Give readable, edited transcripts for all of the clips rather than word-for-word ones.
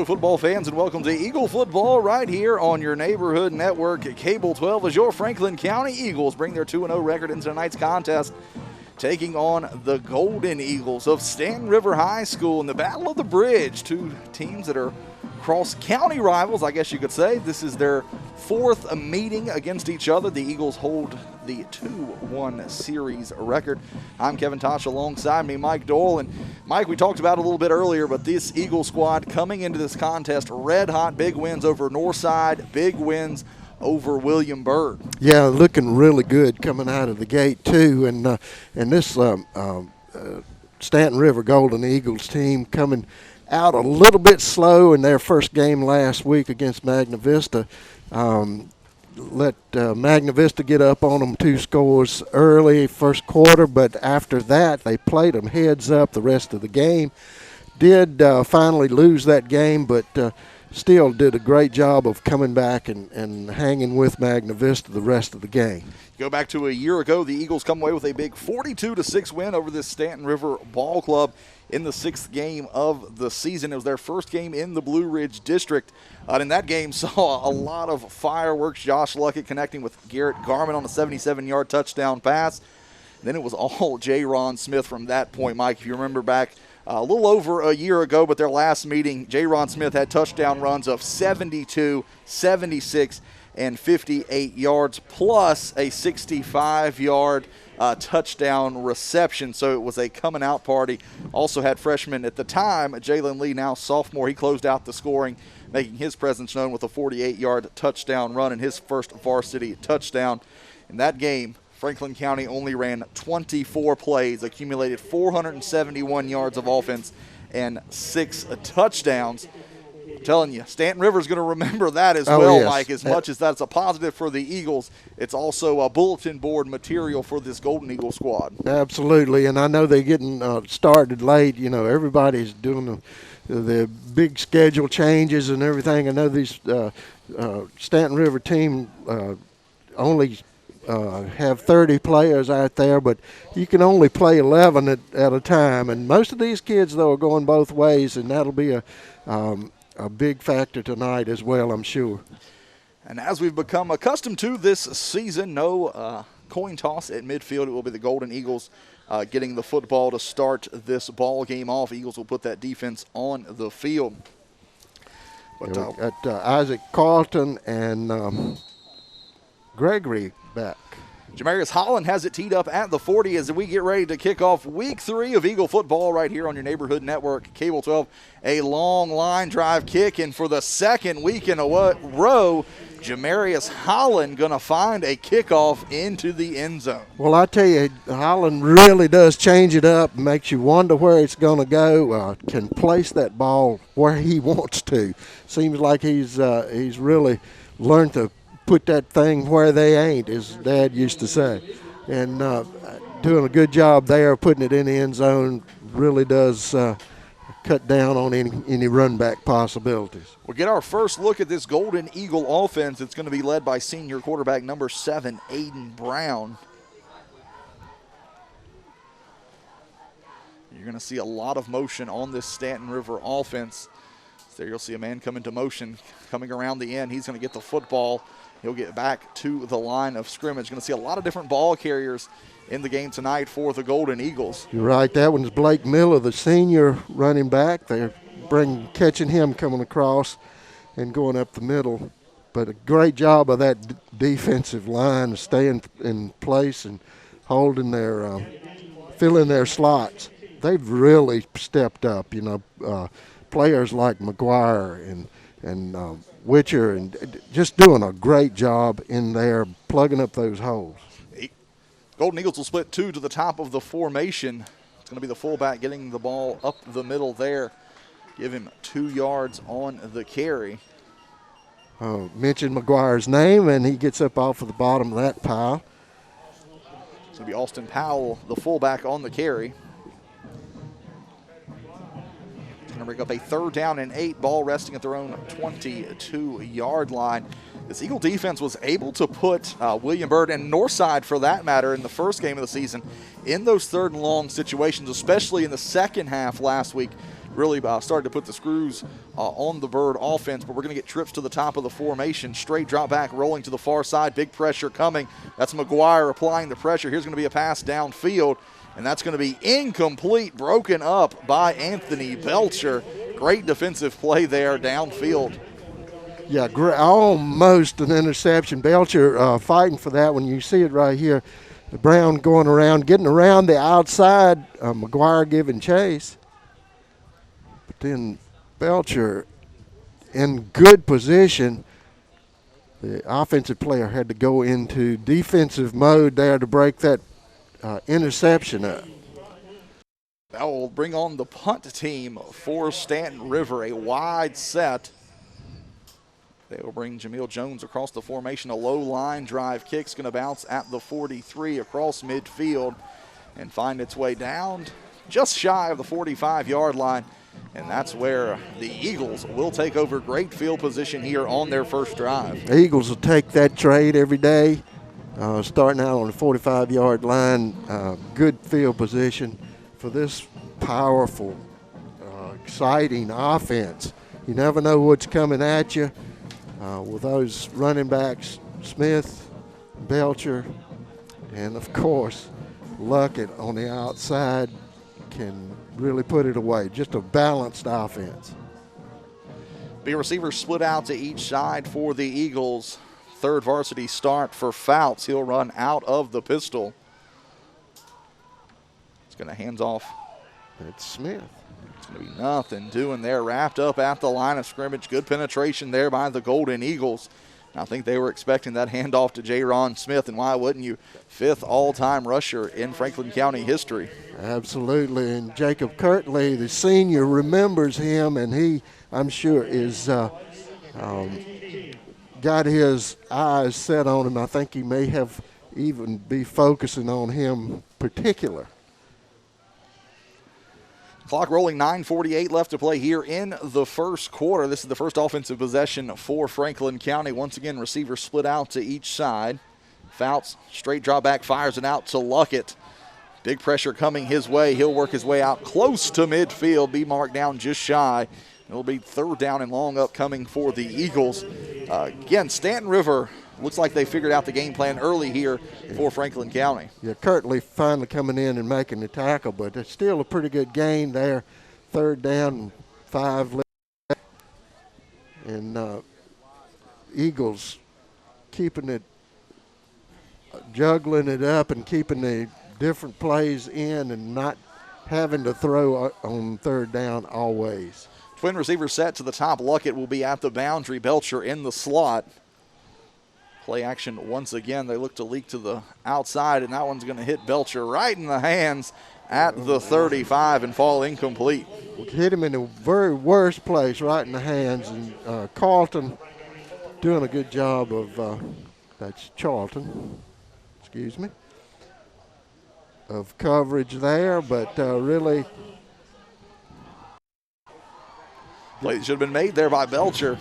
Hello, football fans, and welcome to Eagle Football right here on your neighborhood network. Cable 12 as your Franklin County Eagles bring their 2-0 record into tonight's contest, taking on the Golden Eagles of Staunton River High School in the Battle of the Bridge. Two teams that are cross-county rivals, I guess you could say. This is their fourth meeting against each other. The Eagles hold the 2-1 series record. I'm Kevin Tosh, alongside me, Mike Doyle. And Mike, we talked about it a little bit earlier, but this Eagle squad coming into this contest, red hot, big wins over Northside, big wins over William Byrd. Yeah, looking really good coming out of the gate too, and this Staunton River Golden Eagles team coming out a little bit slow in their first game last week against Magna Vista. Let Magna Vista get up on them 2 scores early first quarter, but after that they played them heads up the rest of the game. Did finally lose that game, but still did a great job of coming back and hanging with Magna Vista the rest of the game. Go back to a year ago, the Eagles come away with a big 42-6 win over this Staunton River Ball Club in the 6th game of the season. It was their first game in the Blue Ridge District. And in that game saw a lot of fireworks. Josh Luckett connecting with Garrett Garman on a 77-yard touchdown pass. Then it was all J. Ron Smith from that point, Mike. If you remember back a little over a year ago, but their last meeting, J. Ron Smith had touchdown runs of 72, 76, and 58 yards, plus a 65-yard touchdown reception. So it was a coming out party. Also had freshman at the time, Jalen Lee, now sophomore. He closed out the scoring, making his presence known with a 48-yard touchdown run and his first varsity touchdown. In that game, Franklin County only ran 24 plays, accumulated 471 yards of offense and 6 touchdowns. I'm telling you, Staunton River is going to remember that as well, yes. Mike. As much as that's a positive for the Eagles, it's also a bulletin board material for this Golden Eagle squad. Absolutely, and I know they're getting started late. You know, everybody's doing the big schedule changes and everything. I know these Staunton River team only have 30 players out there, but you can only play 11 at a time. And most of these kids, though, are going both ways, and that'll be a big factor tonight as well, I'm sure. And as we've become accustomed to this season, no coin toss at midfield. It will be the Golden Eagles getting the football to start this ball game off. Eagles will put that defense on the field. But, got Isaac Carlton and Gregory back. Jamarius Holland has it teed up at the 40 as we get ready to kick off week 3 of Eagle football right here on your neighborhood network, Cable 12. A long line drive kick, and for the second week in a row, Jamarius Holland going to find a kickoff into the end zone. Well, I tell you, Holland really does change it up, makes you wonder where it's going to go, can place that ball where he wants to. Seems like he's really learned to put that thing where they ain't, as Dad used to say. And doing a good job there, putting it in the end zone, really does cut down on any run-back possibilities. We'll get our first look at this Golden Eagle offense. It's going to be led by senior quarterback number 7, Aiden Brown. You're going to see a lot of motion on this Staunton River offense. There you'll see a man come into motion, coming around the end. He's going to get the football. He'll get back to the line of scrimmage. Going to see a lot of different ball carriers in the game tonight for the Golden Eagles. You're right. That one's Blake Miller, the senior running back. They're catching him coming across and going up the middle. But a great job of that defensive line staying in place and holding their, filling their slots. They've really stepped up. You know, players like McGuire and Witcher, and just doing a great job in there, plugging up those holes. Golden Eagles will split 2 to the top of the formation. It's going to be the fullback getting the ball up the middle there. Give him 2 yards on the carry. Mention McGuire's name, and he gets up off of the bottom of that pile. It's going to be Austin Powell, the fullback, on the carry. Going to bring up a 3rd down and 8, ball resting at their own 22-yard line. This Eagle defense was able to put William Byrd and Northside, for that matter, in the first game of the season in those 3rd and long situations, especially in the second half last week. really started to put the screws on the Bird offense, but we're going to get trips to the top of the formation. Straight drop back, rolling to the far side. Big pressure coming. That's McGuire applying the pressure. Here's going to be a pass downfield, and that's going to be incomplete, broken up by Anthony Belcher. Great defensive play there downfield. Yeah, almost an interception. Belcher fighting for that one. You see it right here. The Brown going around, getting around the outside. McGuire giving chase. But then Belcher in good position. The offensive player had to go into defensive mode there to break that interception up. That will bring on the punt team for Staunton River. A wide set. They will bring Jameel Jones across the formation. A low line drive kick's going to bounce at the 43 across midfield and find its way down just shy of the 45-yard line. And that's where the Eagles will take over great field position here on their first drive. The Eagles will take that trade every day, starting out on the 45-yard line. Good field position for this powerful, exciting offense. You never know what's coming at you. With those running backs, Smith, Belcher, and of course, Luckett on the outside can really put it away. Just a balanced offense. Be receivers split out to each side for the Eagles. Third varsity start for Fouts. He'll run out of the pistol. It's going to hands off. It's Smith. It's going to be nothing doing there. Wrapped up at the line of scrimmage. Good penetration there by the Golden Eagles. I think they were expecting that handoff to J-Ron Smith, and why wouldn't you? 5th all-time rusher in Franklin County history. Absolutely, and Jacob Kirtley, the senior, remembers him, and he, I'm sure, is got his eyes set on him. I think he may have even be focusing on him particular. Clock rolling, 9:48 left to play here in the first quarter. This is the first offensive possession for Franklin County. Once again, receivers split out to each side. Fouts, straight drop back, fires it out to Luckett. Big pressure coming his way. He'll work his way out close to midfield, be marked down just shy. It'll be 3rd down and long upcoming for the Eagles. Again, Staunton River looks like they figured out the game plan early here for Franklin County. Yeah, Kirtley finally coming in and making the tackle, but it's still a pretty good gain there. 3rd down and 5 left. And Eagles keeping it, juggling it up and keeping the different plays in and not having to throw on 3rd down always. Twin receivers set to the top. Luckett will be at the boundary. Belcher in the slot. Play action once again. They look to leak to the outside, and that one's going to hit Belcher right in the hands at the 35 and fall incomplete. Hit him in the very worst place, right in the hands. And Carlton doing a good job of, that's Charlton, excuse me, of coverage there, but really. Play that should have been made there by Belcher.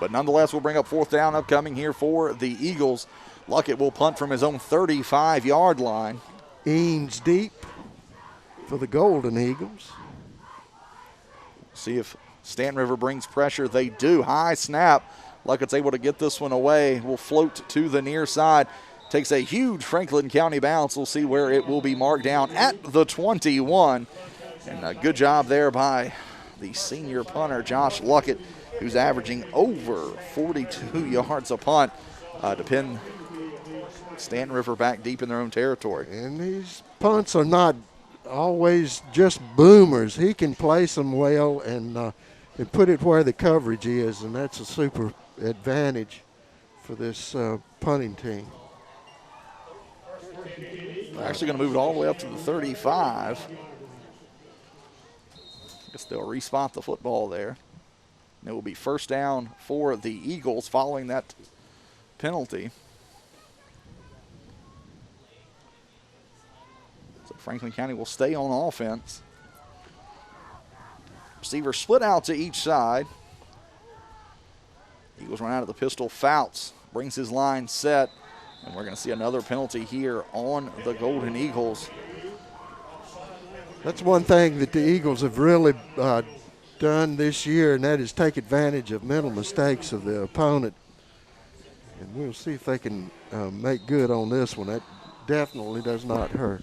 But nonetheless, we'll bring up 4th down upcoming here for the Eagles. Luckett will punt from his own 35-yard line. Eames deep for the Golden Eagles. See if Staunton River brings pressure. They do. High snap. Luckett's able to get this one away. Will float to the near side. Takes a huge Franklin County bounce. We'll see where it will be marked down at the 21. And a good job there by the senior punter, Josh Luckett, who's averaging over 42 yards a punt to pin Staunton River back deep in their own territory. And these punts are not always just boomers. He can place them well and put it where the coverage is, and that's a super advantage for this punting team. They're actually going to move it all the way up to the 35. I guess they'll respot the football there. And it will be 1st down for the Eagles following that penalty. So Franklin County will stay on offense. Receivers split out to each side. Eagles run out of the pistol. Fouts brings his line set. And we're going to see another penalty here on the Golden Eagles. That's one thing that the Eagles have really done this year, and that is take advantage of mental mistakes of the opponent. And we'll see if they can make good on this one. That definitely does not hurt.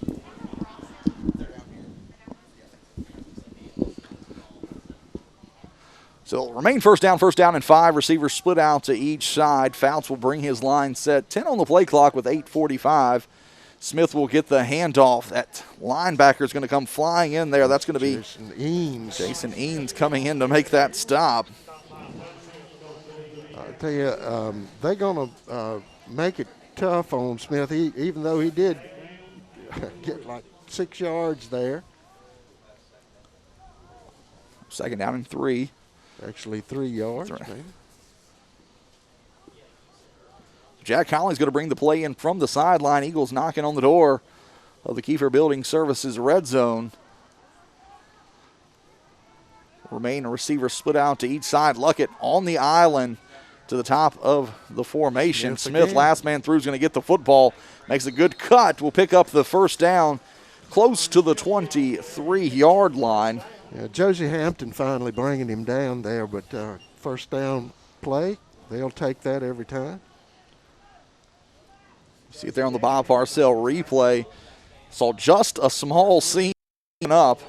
So it'll remain first down and 5. Receivers split out to each side. Fouts will bring his line set. 10 on the play clock with 8:45. Smith will get the handoff. That linebacker is going to come flying in there. That's going to be Jason Eanes coming in to make that stop. I tell you, they're going to make it tough on Smith, even though he did get like 6 yards there. Second down and 3. Actually 3 yards, maybe. Jack Colley's going to bring the play in from the sideline. Eagles knocking on the door of the Kiefer Building Services red zone. Remain a receiver split out to each side. Luckett on the island to the top of the formation. Smith, last man through, is going to get the football. Makes a good cut. Will pick up the first down close to the 23-yard line. Yeah, Josie Hampton finally bringing him down there, but first down play, they'll take that every time. See it there on the Bob Parcell replay. Saw just a small seam up.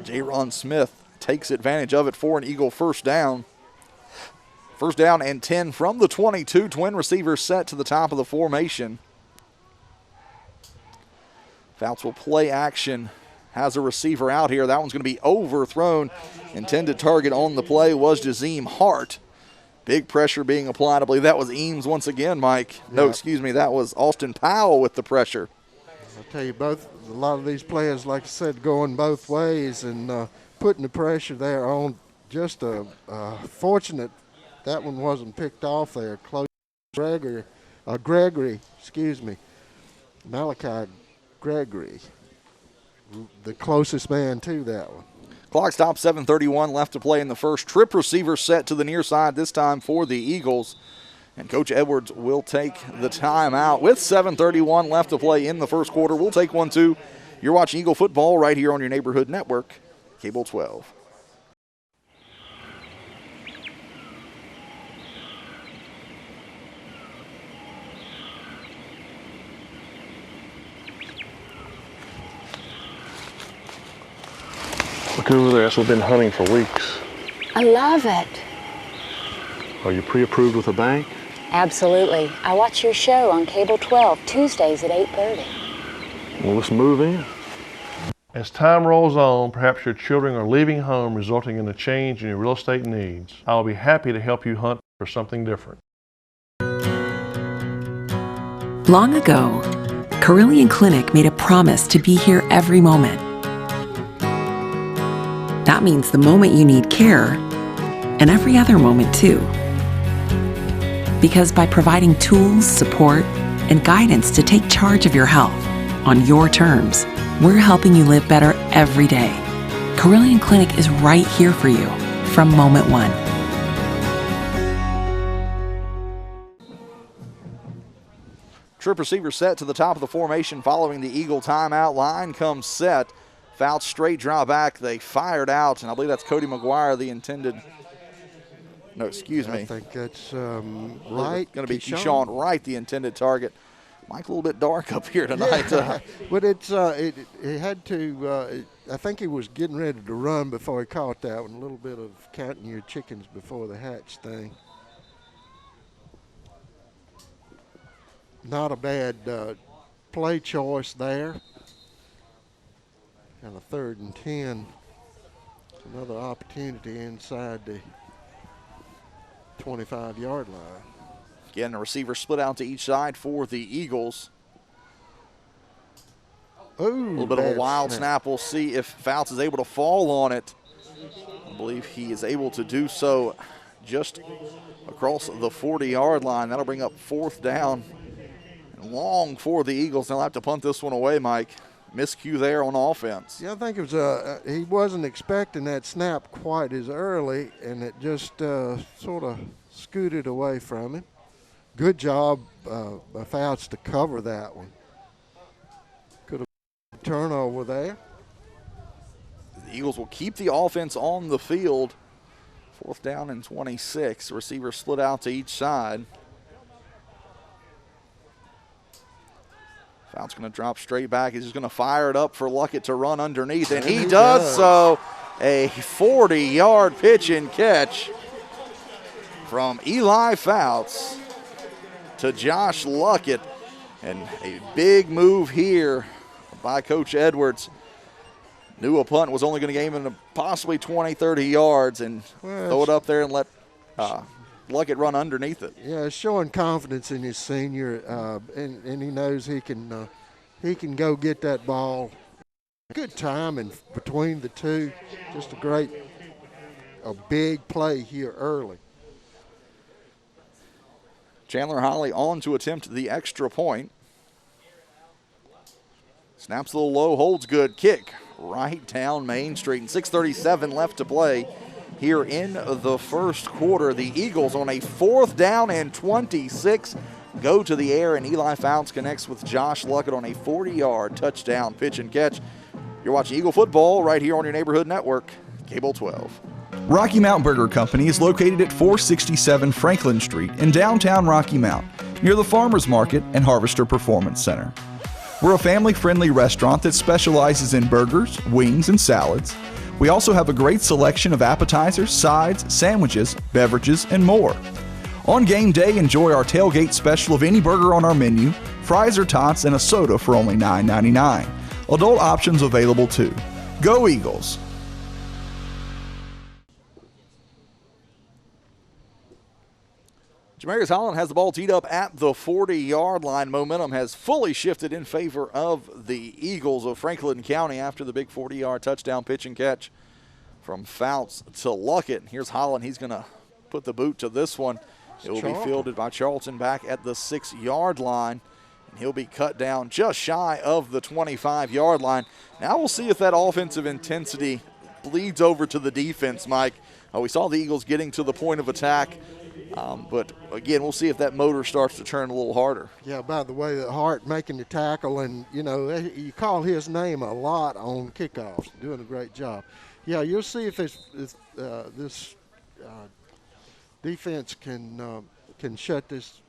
J-Ron Smith takes advantage of it for an Eagle first down. First down and 10 from the 22. Twin receivers set to the top of the formation. Fouts will play action. Has a receiver out here. That one's going to be overthrown. Intended target on the play was Jazim Hart. Big pressure being applied. I believe that was Eames once again, Mike. No, excuse me. That was Austin Powell with the pressure. I'll tell you, a lot of these players, like I said, going both ways and putting the pressure there on. Just fortunate that one wasn't picked off there. Close Gregory, Malachi Gregory, the closest man to that one. Clock stops, 7:31 left to play in the first. Trip receiver set to the near side this time for the Eagles. And Coach Edwards will take the timeout with 7:31 left to play in the first quarter. We'll take one, too. You're watching Eagle football right here on your neighborhood network, Cable 12. Look over there, that's what we've been hunting for weeks. I love it. Are you pre-approved with a bank? Absolutely. I watch your show on Cable 12, Tuesdays at 8:30. Well, let's move in. As time rolls on, perhaps your children are leaving home, resulting in a change in your real estate needs. I'll be happy to help you hunt for something different. Long ago, Carillion Clinic made a promise to be here every moment. That means the moment you need care, and every other moment too. Because by providing tools, support, and guidance to take charge of your health on your terms, we're helping you live better every day. Carillion Clinic is right here for you from moment one. Trip receiver set to the top of the formation following the Eagle timeout. Line comes set. Foul straight draw back. They fired out, and I believe that's Cody McGuire, the intended. No, excuse me. I think that's Wright. Going to be Keyshawn Wright, the intended target. Mike, a little bit dark up here tonight. Yeah. But it had to. I think he was getting ready to run before he caught that one. A little bit of counting your chickens before the hatch thing. Not a bad play choice there. And a 3rd and 10. Another opportunity inside the 25-yard line. Again, the receiver split out to each side for the Eagles. Ooh, a little bit of a wild snap. We'll see if Fouts is able to fall on it. I believe he is able to do so just across the 40-yard line. That'll bring up 4th down and long for the Eagles. They'll have to punt this one away, Mike. Miscue there on offense. Yeah, I think it was he wasn't expecting that snap quite as early, and it just sort of scooted away from him. Good job by Fouts to cover that one. Could have turnover there. The Eagles will keep the offense on the field. 4th down and 26. Receivers split out to each side. Fount's going to drop straight back. He's just going to fire it up for Luckett to run underneath, and he does so. A 40-yard pitch and catch from Eli Fouts to Josh Luckett. And a big move here by Coach Edwards. Knew a punt was only going to gain him possibly 20, 30 yards, and throw it up there and let Luckett run underneath it. Yeah, showing confidence in his senior, and he knows he can go get that ball. Good timing between the two. Just a big play here early. Chandler Holly on to attempt the extra point. Snaps a little low, holds good. Kick right down Main Street. And 6:37 left to play here in the first quarter. The Eagles on a 4th down and 26 go to the air, and Eli Fouts connects with Josh Luckett on a 40-yard touchdown pitch and catch. You're watching Eagle football right here on your neighborhood network, Cable 12. Rocky Mount Burger Company is located at 467 Franklin Street in downtown Rocky Mount, near the Farmers Market and Harvester Performance Center. We're a family-friendly restaurant that specializes in burgers, wings, and salads. We also have a great selection of appetizers, sides, sandwiches, beverages, and more. On game day, enjoy our tailgate special of any burger on our menu, fries or tots, and a soda for only $9.99. Adult options available too. Go Eagles! Jamarius Holland has the ball teed up at the 40-yard line. Momentum has fully shifted in favor of the Eagles of Franklin County after the big 40-yard touchdown pitch and catch from Fouts to Luckett. Here's Holland. He's going to put the boot to this one. It will be fielded by Charlton back at the 6-yard line, and he'll be cut down just shy of the 25-yard line. Now we'll see if that offensive intensity bleeds over to the defense, Mike. We saw the Eagles getting to the point of attack. But, again, we'll see if that motor starts to turn a little harder. Yeah, by the way, Hart making the tackle, and, you call his name a lot on kickoffs, doing a great job. Yeah, you'll see if this defense can shut this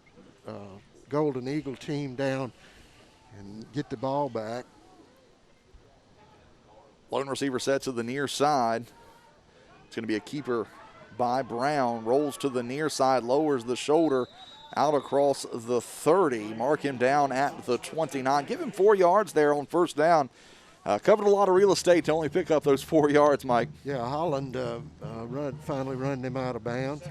Golden Eagle team down and get the ball back. Lone receiver set to the near side. It's going to be a keeper by Brown. Rolls to the near side, lowers the shoulder out across the 30. Mark him down at the 29. Give him 4 yards there on 1st down. Covered a lot of real estate to only pick up those 4 yards, Mike. Yeah, Holland finally run him out of bounds.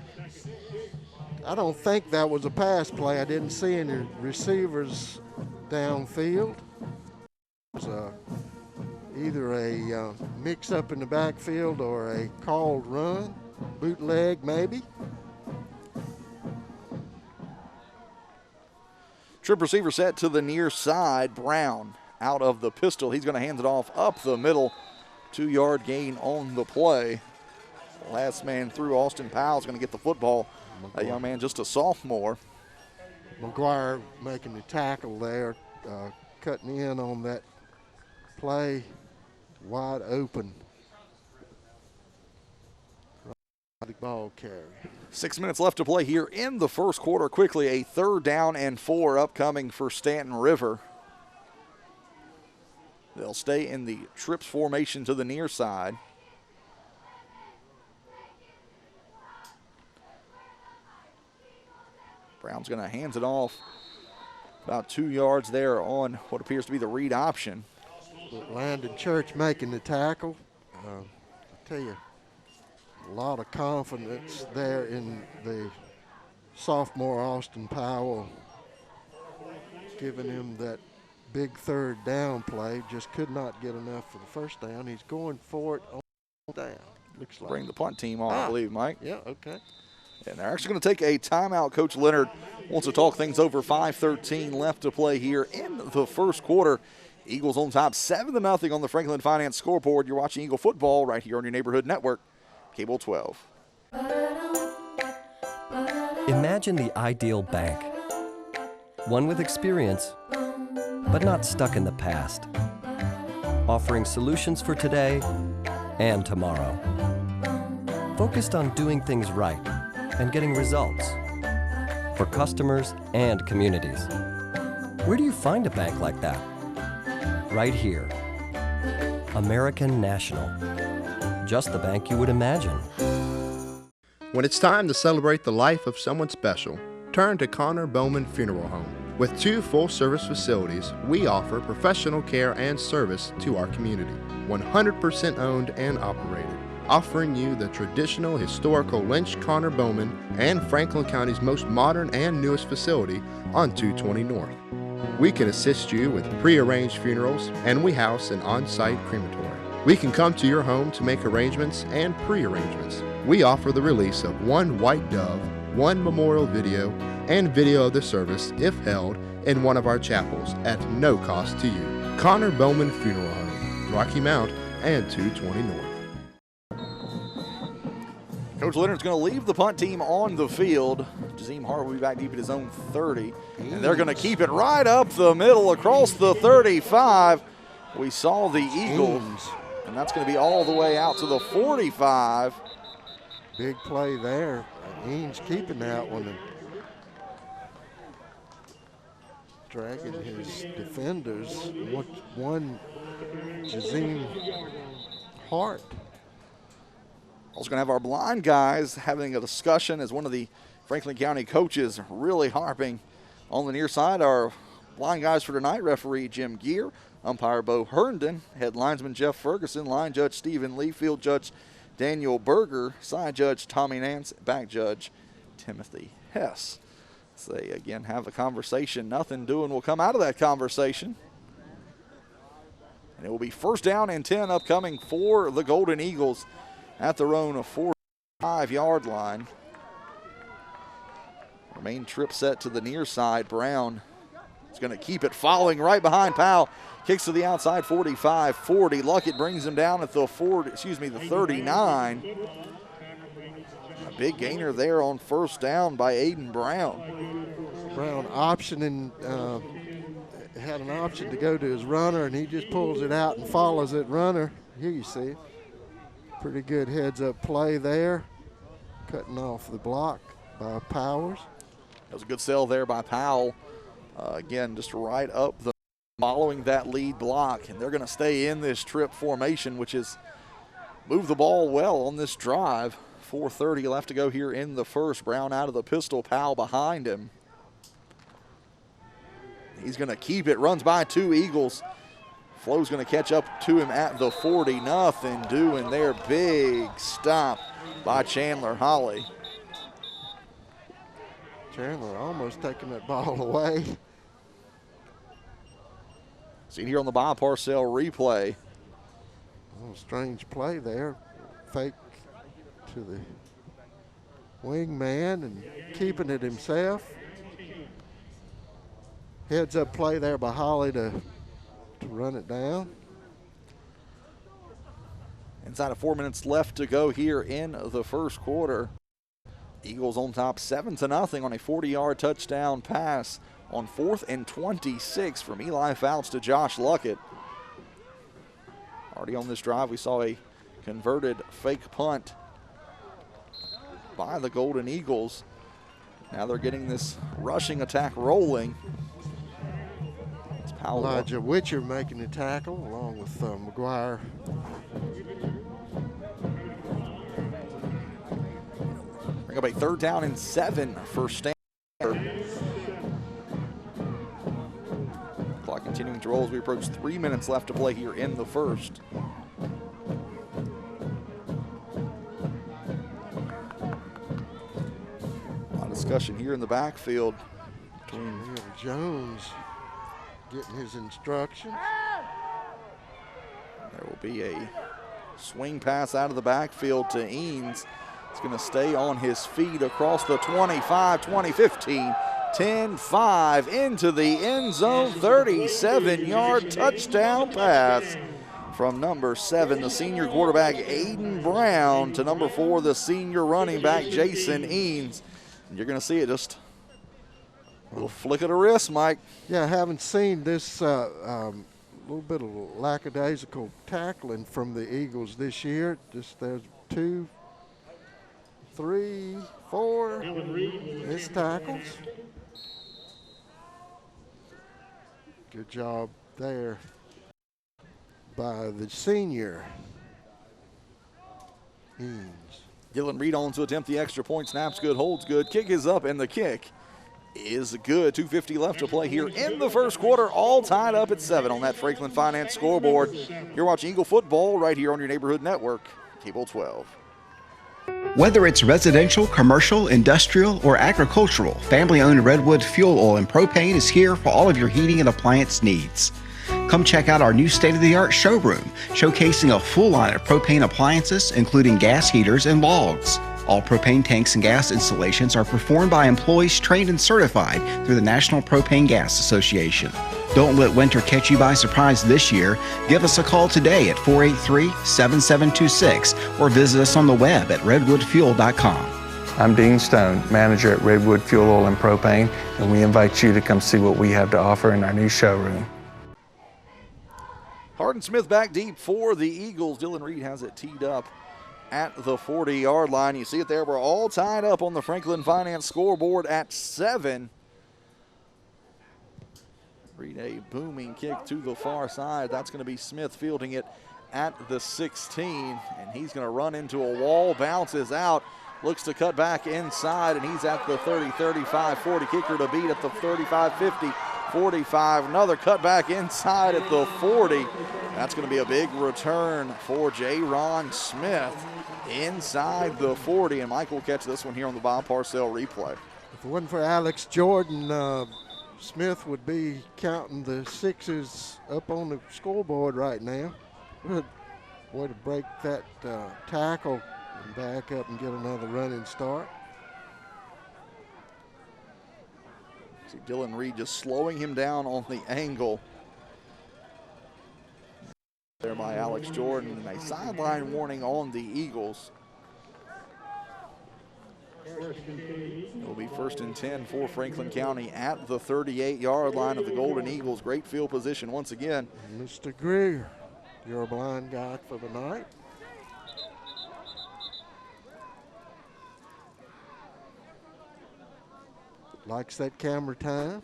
I don't think that was a pass play. I didn't see any receivers downfield. It was either a mix-up in the backfield or a called run. Bootleg, maybe. Trip receiver set to the near side. Brown out of the pistol. He's going to hand it off up the middle. 2-yard gain on the play. Last man through, Austin Powell's going to get the football. That young man, just a sophomore. McGuire making the tackle there, cutting in on that play, wide open. Ball carry. 6 minutes left to play here in the first quarter. Quickly, a 3rd down and 4 upcoming for Staunton River. They'll stay in the trips formation to the near side. Brown's going to hand it off about 2 yards there on what appears to be the read option. Landon Church making the tackle. I tell you, a lot of confidence there in the sophomore Austin Powell, giving him that big 3rd down play. Just could not get enough for the 1st down. He's going for it on down. Looks like. Bring the punt team on, I believe, Mike. Yeah, okay. And they're actually going to take a timeout. Coach Leonard wants to talk things over. 5:13 left to play here in the first quarter. Eagles on top 7-0 on the Franklin Finance scoreboard. You're watching Eagle football right here on your neighborhood network, Cable 12. Imagine the ideal bank. One with experience, but not stuck in the past. offering solutions for today and tomorrow. Focused on doing things right and getting results for customers and communities. Where do you find a bank like that? Right here. American National. Just the bank you would imagine. When it's time to celebrate the life of someone special, turn to Connor Bowman Funeral Home. With 2 full-service facilities, we offer professional care and service to our community. 100% owned and operated, offering you the traditional historical Lynch Connor Bowman and Franklin County's most modern and newest facility on 220 North. We can assist you with pre-arranged funerals, and we house an on-site crematory. We can come to your home to make arrangements and pre-arrangements. We offer the release of 1 white dove, 1 memorial video, and video of the service if held in one of our chapels at no cost to you. Connor Bowman Funeral Home, Rocky Mount and 220 North. Coach Leonard's going to leave the punt team on the field. Jazim Hart will be back deep at his own 30. And they're going to keep it right up the middle across the 35. We saw the Eagles, and that's going to be all the way out to the 45. Big play there. Eames keeping that one and dragging his defenders. One Jazim Hart. Also going to have our blind guys having a discussion as one of the Franklin County coaches really harping on the near side. Our blind guys for tonight, referee Jim Gear, umpire Bo Herndon, head linesman Jeff Ferguson, line judge Stephen Lee, field judge Daniel Berger, side judge Tommy Nance, back judge Timothy Hess. So they again have a conversation. Nothing doing will come out of that conversation. And it will be 1st down and 10 upcoming for the Golden Eagles at their own 45-yard line. Our main trip set to the near side. Brown is going to keep it following right behind Powell. Kicks to the outside, 45-40. Luckett brings him down at the 39. A big gainer there on 1st down by Aiden Brown. Brown optioning, had an option to go to his runner, and he just pulls it out and follows it. Runner, here you see it. Pretty good heads-up play there. Cutting off the block by Powers. That was a good sell there by Powell. Again, just right up the following that lead block, and they're going to stay in this trip formation, which is move the ball well on this drive. 4:30 left to go here in the first. Brown out of the pistol, Powell behind him. He's going to keep it, runs by 2 Eagles. Flo's going to catch up to him at the 40. Nothing doing there. Big stop by Chandler Holly. Chandler almost taking that ball away. Seen here on the Bob Parcell replay. A little strange play there. Fake to the wingman and keeping it himself. Heads up play there by Holly to run it down. Inside of 4 minutes left to go here in the first quarter. Eagles on top 7-0 on a 40-yard touchdown pass on 4th and 26 from Eli Fouts to Josh Luckett. Already on this drive, we saw a converted fake punt by the Golden Eagles. Now they're getting this rushing attack rolling. Elijah Witcher making the tackle along with McGuire. Bring up a 3rd down and 7 for Staunton. Clock continuing to roll as we approach 3 minutes left to play here in the first. A lot of discussion here in the backfield between Jones getting his instructions. There will be a swing pass out of the backfield to Eanes. It's going to stay on his feet across the 25, 20, 15, 10-5 into the end zone. 37-yard touchdown pass from number 7, the senior quarterback Aiden Brown, to number 4, the senior running back Jason Eanes. And you're going to see it just a little flick of the wrist, Mike. Yeah, I haven't seen this little bit of lackadaisical tackling from the Eagles this year. Just there's 2, 3, 4 missed tackles. Good job there by the senior, Eames. Dylan Reed on to attempt the extra point. Snaps good, holds good. Kick is up, and the kick is good. 2:50 left to play here in the first quarter. All tied up at 7 on that Franklin Finance scoreboard. You're watching Eagle football right here on your neighborhood network, Cable 12. Whether it's residential, commercial, industrial, or agricultural, family-owned Redwood Fuel Oil and Propane is here for all of your heating and appliance needs. Come check out our new state-of-the-art showroom, showcasing a full line of propane appliances, including gas heaters and logs. All propane tanks and gas installations are performed by employees trained and certified through the National Propane Gas Association. Don't let winter catch you by surprise this year. Give us a call today at 483-7726 or visit us on the web at redwoodfuel.com. I'm Dean Stone, manager at Redwood Fuel Oil and Propane, and we invite you to come see what we have to offer in our new showroom. Hardin Smith back deep for the Eagles. Dylan Reed has it teed up at the 40-yard line. You see it there. We're all tied up on the Franklin Finance scoreboard at 7. Reed, a booming kick to the far side. That's going to be Smith fielding it at the 16, and he's going to run into a wall, bounces out, looks to cut back inside, and he's at the 30, 35, 40. Kicker to beat at the 35, 50, 45. Another cut back inside at the 40. That's going to be a big return for J-Ron Smith inside the 40, and Mike will catch this one here on the Bob Parcell replay. If it wasn't for Alex Jordan, Smith would be counting the 6s up on the scoreboard right now. Good way to break that tackle and back up and get another running start. See Dylan Reed just slowing him down on the angle. There by Alex Jordan, and a sideline warning on the Eagles. It'll be 1st and 10 for Franklin County at the 38-yard line of the Golden Eagles. Great field position once again. Mr. Greer, you're a blind guy for the night. Likes that camera time.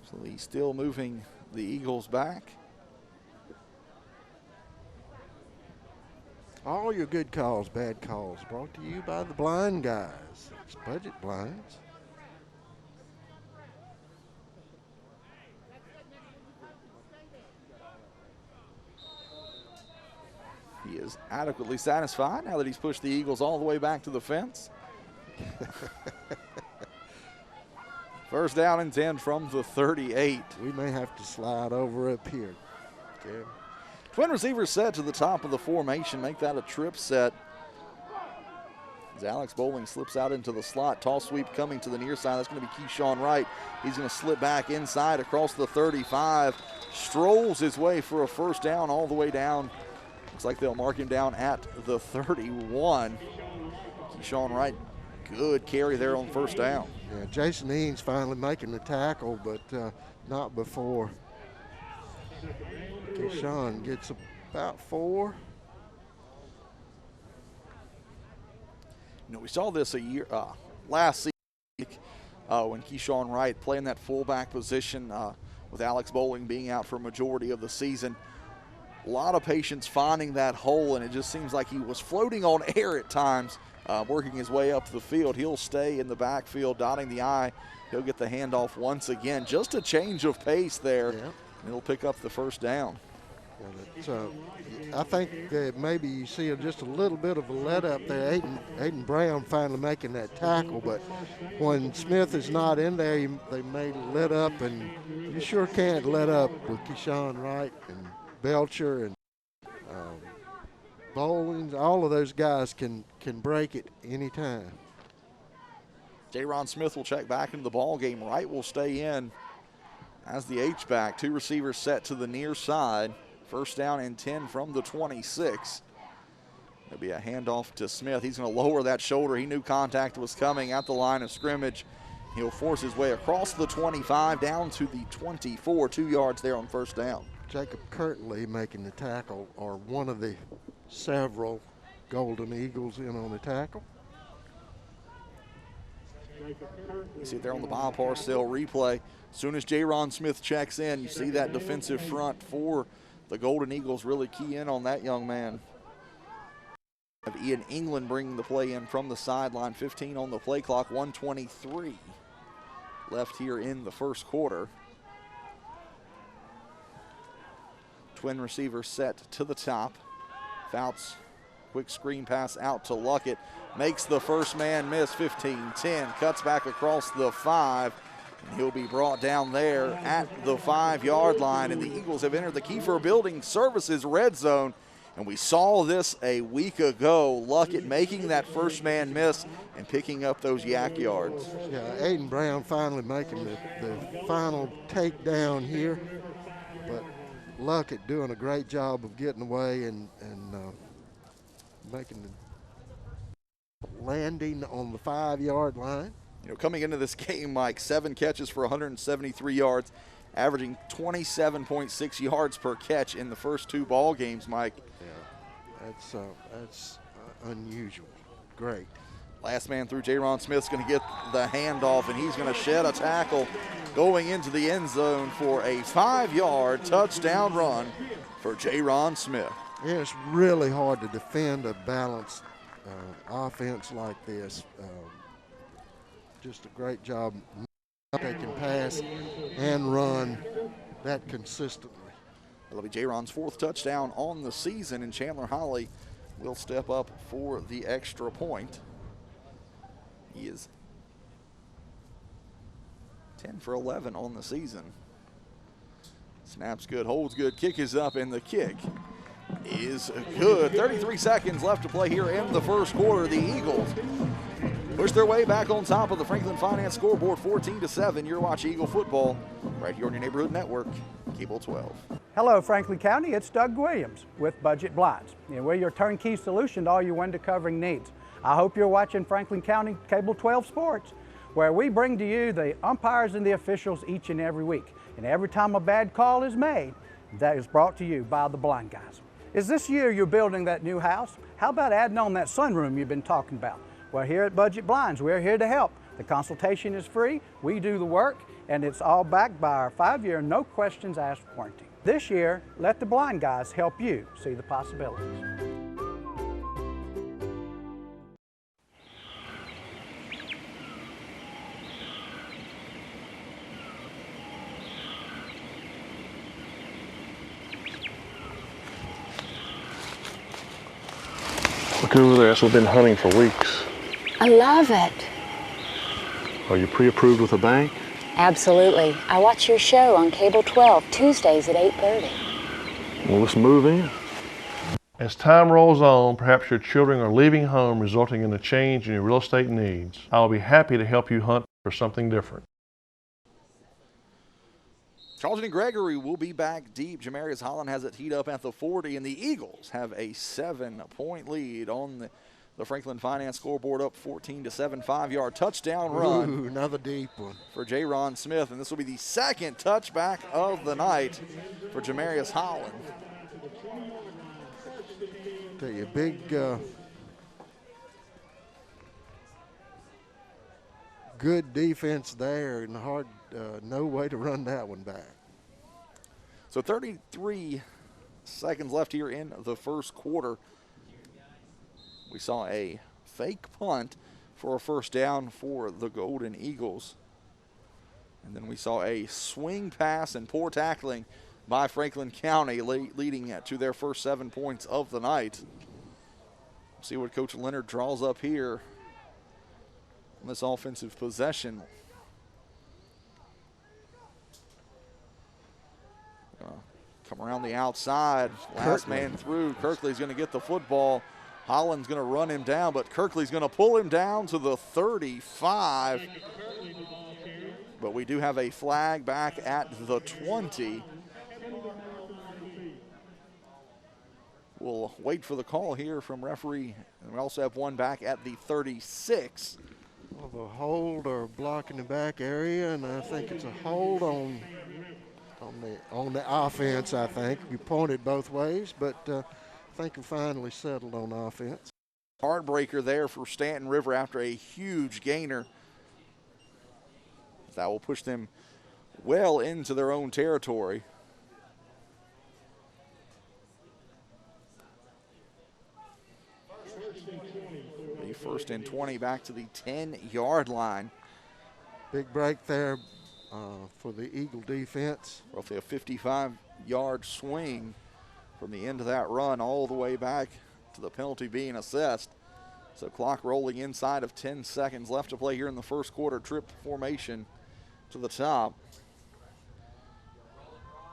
So he's still moving the Eagles back. All your good calls, bad calls, brought to you by the blind guys. It's Budget Blinds. He is adequately satisfied now that he's pushed the Eagles all the way back to the fence. 1st down and 10 from the 38. We may have to slide over up here. Okay. Twin receivers set to the top of the formation. Make that a trip set. As Alex Bowling slips out into the slot. Toss sweep coming to the near side. That's going to be Keyshawn Wright. He's going to slip back inside across the 35. Strolls his way for a 1st down all the way down. Looks like they'll mark him down at the 31. Keyshawn Wright, good carry there on 1st down. Yeah, Jason Eames finally making the tackle, but not before. Keyshawn gets about 4. You know, we saw this last season when Keyshawn Wright playing that fullback position with Alex Bowling being out for a majority of the season. A lot of patience finding that hole, and it just seems like he was floating on air at times, working his way up the field. He'll stay in the backfield, dotting the I. He'll get the handoff once again. Just a change of pace there. Yeah. And he'll pick up the 1st down. So I think maybe you see just a little bit of a let up there. Aiden Brown finally making that tackle, but when Smith is not in there, they may let up, and you sure can't let up with Keyshawn Wright and Belcher and Bowling. All of those guys can break it anytime. J-Ron Smith will check back into the ball game. Wright will stay in as the H-back. 2 receivers set to the near side. 1st down and 10 from the 26. There'll be a handoff to Smith. He's going to lower that shoulder. He knew contact was coming at the line of scrimmage. He'll force his way across the 25 down to the 24. 2 yards there on 1st down. Jacob Kirtley making the tackle, or one of the several Golden Eagles in on the tackle. You see it there on the BioParcel replay. As soon as J-Ron Smith checks in, you see that defensive front for the Golden Eagles really key in on that young man. Have Ian England bringing the play in from the sideline. 15 on the play clock, 1:23 left here in the first quarter. Twin receiver set to the top. Fouts, quick screen pass out to Luckett. Makes the first man miss, 15-10. Cuts back across the 5. And he'll be brought down there at the 5-yard line. And the Eagles have entered the Kiefer Building Services red zone. And we saw this a week ago. Luckett making that first man miss and picking up those yak yards. Yeah, Aiden Brown finally making the final takedown here. But Luckett doing a great job of getting away and making the landing on the 5-yard line. You know, coming into this game, Mike, 7 catches for 173 yards, averaging 27.6 yards per catch in the first 2 ball games, Mike. Yeah, that's unusual. Great. Last man through, J-Ron Smith's going to get the handoff, and he's going to shed a tackle going into the end zone for a 5-yard touchdown run for J-Ron Smith. Yeah, it's really hard to defend a balanced offense like this. Just a great job taking pass and run that consistently. That'll be J-Ron's 4th touchdown on the season, and Chandler Holly will step up for the extra point. He is 10 for 11 on the season. Snap's good, holds good, kick is up, and the kick is good. 33 seconds left to play here in the first quarter. The Eagles push their way back on top of the Franklin Finance scoreboard, 14-7. You're watching Eagle football right here on your neighborhood network, Cable 12. Hello, Franklin County. It's Doug Williams with Budget Blinds. And we're your turnkey solution to all your window covering needs. I hope you're watching Franklin County Cable 12 Sports, where we bring to you the umpires and the officials each and every week. And every time a bad call is made, that is brought to you by the blind guys. Is this year you're building that new house? How about adding on that sunroom you've been talking about? Well, here at Budget Blinds, we're here to help. The consultation is free, we do the work, and it's all backed by our 5-year, no questions asked warranty. This year, let the blind guys help you see the possibilities. Look over there, that's what we've been hunting for weeks. I love it. Are you pre-approved with a bank? Absolutely. I watch your show on Cable 12 Tuesdays at 8:30. Well, let's move in. As time rolls on, perhaps your children are leaving home, resulting in a change in your real estate needs. I'll be happy to help you hunt for something different. Charlton and Gregory will be back deep. Jamarius Holland has it teed up at the 40, and the Eagles have a 7-point lead on the Franklin Finance scoreboard, up 14-7, 5-yard touchdown run. Ooh, another deep one For J-Ron Smith, and this will be the 2nd touchback of the night for Jamarius Holland. Tell you, big good defense there, and hard, no way to run that one back. So 33 seconds left here in the first quarter. We saw a fake punt for a first down for the Golden Eagles. And then we saw a swing pass and poor tackling by Franklin County, leading to their first 7 points of the night. See what Coach Leonard draws up here on this offensive possession. Come around the outside, last man through. Kirkley's going to get the football. Holland's going to run him down, but Kirkley's going to pull him down to the 35. But we do have a flag back at the 20. We'll wait for the call here from referee. And we also have one back at the 36. Of a hold or blocking the back area, and I think it's a hold on on the offense, I think. We pointed both ways, but I think we finally settled on offense. Heartbreaker there for Staunton River after a huge gainer. That will push them well into their own territory. The 1st and 20 back to the 10-yard line. Big break there for the Eagle defense. Roughly a 55-yard swing from the end of that run all the way back to the penalty being assessed. So clock rolling inside of 10 seconds left to play here in the first quarter. Trip formation to the top.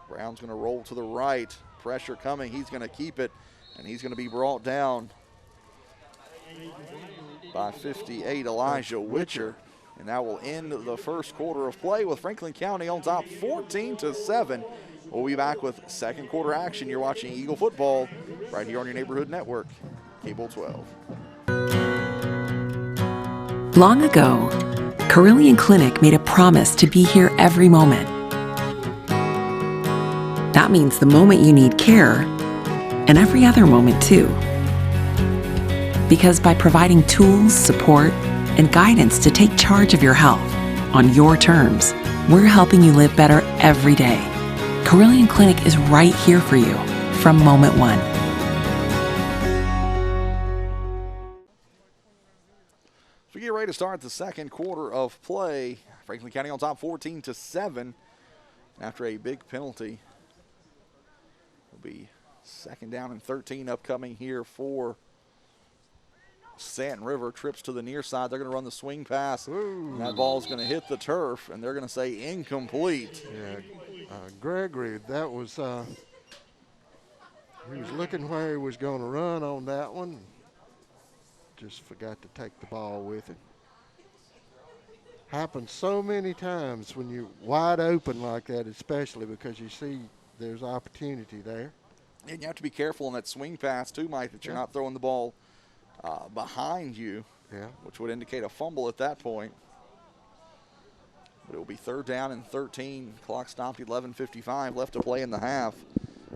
Brown's going to roll to the right. Pressure coming. He's going to keep it, and he's going to be brought down by 58, Elijah Witcher. And that will end the first quarter of play with Franklin County on top 14-7. We'll be back with second quarter action. You're watching Eagle football right here on your neighborhood network, Cable 12. Long ago, Carillion Clinic made a promise to be here every moment. That means the moment you need care, and every other moment too. Because by providing tools, support, and guidance to take charge of your health on your terms, we're helping you live better every day. Carillion Clinic is right here for you from moment one. We get ready to start the second quarter of play. Franklin County on top 14-7 after a big penalty. It'll be 2nd down and 13 upcoming here for Staunton River. Trips to the near side. They're going to run the swing pass. And that ball is going to hit the turf, and they're going to say incomplete. Yeah, Gregory, that was he was looking where he was going to run on that one. Just forgot to take the ball with him. Happens so many times when you're wide open like that, especially because you see there's opportunity there. And you have to be careful on that swing pass too, Mike, that you're not throwing the ball behind you, which would indicate a fumble at that point. But it will be 3rd down and 13. Clock stopped, 11:55 left to play in the half.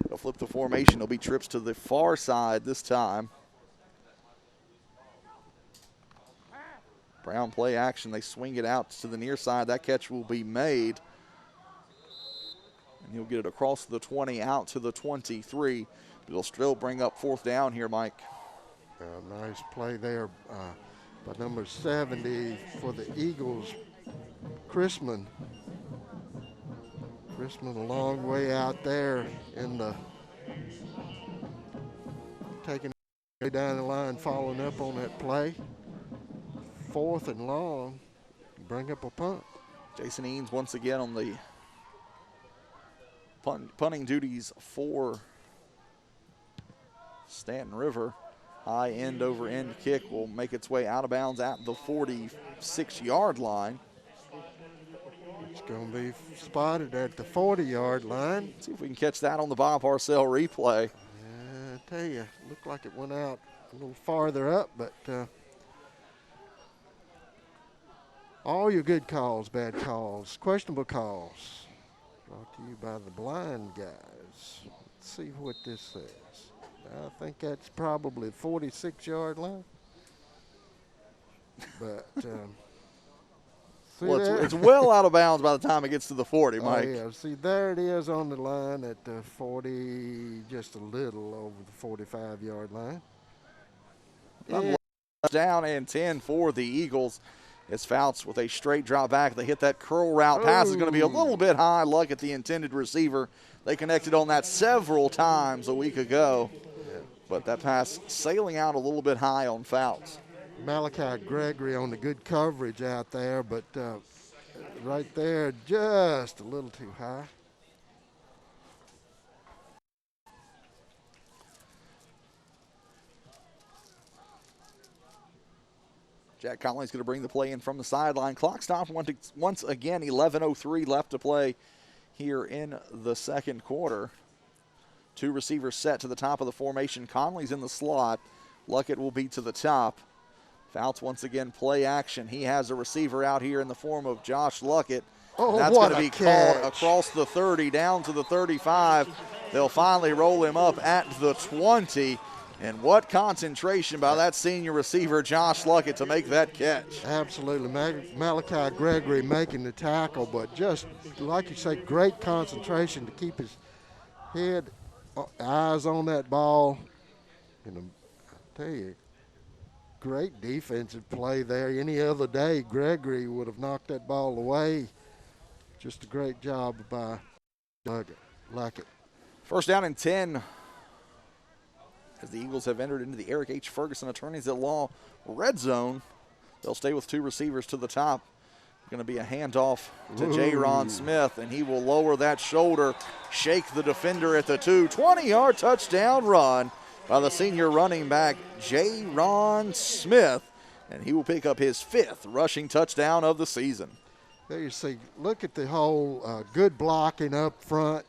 They'll flip the formation. There'll be trips to the far side this time. Brown play action. They swing it out to the near side. That catch will be made. And he'll get it across the 20 out to the 23. But it'll still bring up 4th down here, Mike. Nice play there by number 70 for the Eagles, Chrisman. Chrisman a long way out there in the taking it down the line, following up on that play. 4th and long, bring up a punt. Jason Eanes once again on the punting duties for Staunton River. High end over end kick will make its way out of bounds at the 46-yard line. It's going to be spotted at the 40-yard line. See if we can catch that on the Bob Parcell replay. Yeah, I tell you, looked like it went out a little farther up, but all your good calls, bad calls, questionable calls, brought to you by the blind guys. Let's see what this says. I think that's probably the 46-yard line. But well, it's well out of bounds by the time it gets to the 40, Mike. Oh, yeah. See, there it is on the line at the 40, just a little over the 45-yard line. Yeah. Down and 10 for the Eagles. It's Fouts with a straight drop back. They hit that curl route. Pass is going to be a little bit high. Luck at the intended receiver. They connected on that several times a week ago. But that pass sailing out a little bit high on Fouts. Malachi Gregory on the good coverage out there, but right there just a little too high. Jack Conley's going to bring the play in from the sideline. Clock stopped once again, 11:03 left to play here in the second quarter. 2 receivers set to the top of the formation. Conley's in the slot. Luckett will be to the top. Fouts once again play action. He has a receiver out here in the form of Josh Luckett. Oh, that's what going to a be catch. called across the 30 down to the 35. They'll finally roll him up at the 20. And what concentration by that senior receiver, Josh Luckett, to make that catch. Absolutely. Malachi Gregory making the tackle, but just, like you say, great concentration to keep his head, eyes on that ball. And I tell you, great defensive play there. Any other day, Gregory would have knocked that ball away. Just a great job by Luckett. First down and 10 as the Eagles have entered into the Eric H. Ferguson Attorneys at Law red zone. They'll stay with 2 receivers to the top. Going to be a handoff to J-Ron Smith, and he will lower that shoulder, shake the defender at the 2. 20-yard touchdown run by the senior running back, J-Ron Smith, and he will pick up his 5th rushing touchdown of the season. There you see, look at the whole good blocking up front,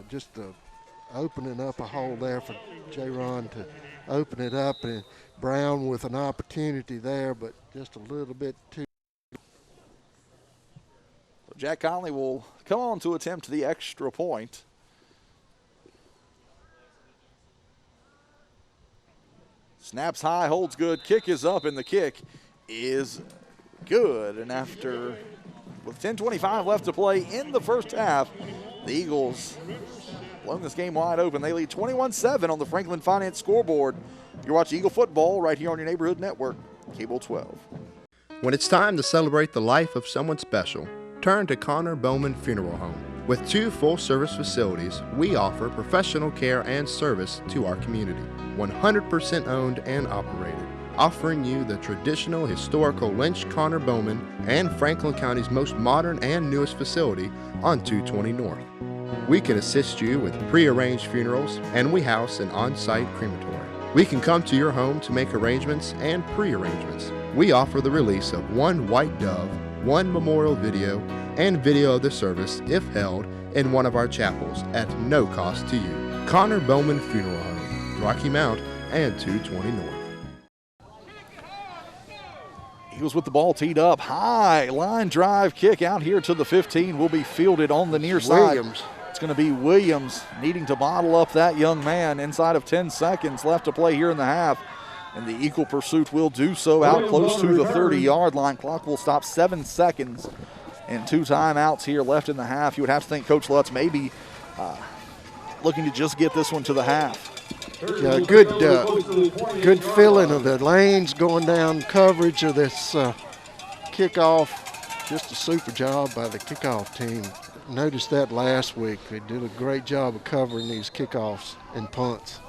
just opening up a hole there for J-Ron to open it up, and Brown with an opportunity there, but just a little bit too. Jack Conley will come on to attempt the extra point. Snaps high, holds good, kick is up, and the kick is good. And after, with 10:25 left to play in the first half, the Eagles blown this game wide open. They lead 21-7 on the Franklin Finance scoreboard. You're watching Eagle football right here on your neighborhood network, Cable 12. When it's time to celebrate the life of someone special, turn to Connor Bowman Funeral Home. With 2 full-service facilities, we offer professional care and service to our community. 100% owned and operated, offering you the traditional historical Lynch Connor Bowman and Franklin County's most modern and newest facility on 220 North. We can assist you with pre-arranged funerals, and we house an on-site crematory. We can come to your home to make arrangements and pre-arrangements. We offer the release of 1 white dove, 1 memorial video, and video of the service if held in one of our chapels at no cost to you. Connor Bowman Funeral Home, Rocky Mount and 220 North. Eagles with the ball teed up. High line drive kick out here to the 15 will be fielded on the near side. Williams. It's going to be Williams needing to bottle up that young man inside of 10 seconds left to play here in the half. And the Eagle pursuit will do so out close to the 30-yard line. Clock will stop 7 seconds and 2 timeouts here left in the half. You would have to think Coach Lutz may be looking to just get this one to the half. Yeah, good filling of the lanes, going down coverage of this kickoff. Just a super job by the kickoff team. Noticed that last week. They did a great job of covering these kickoffs and punts.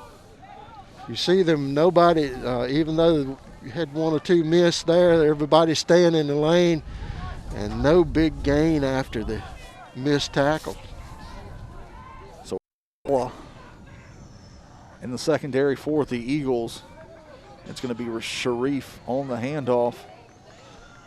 You see them, nobody, even though you had 1 or 2 missed there, everybody staying in the lane, and no big gain after the missed tackle. So in the secondary for the Eagles, it's going to be Sharif on the handoff.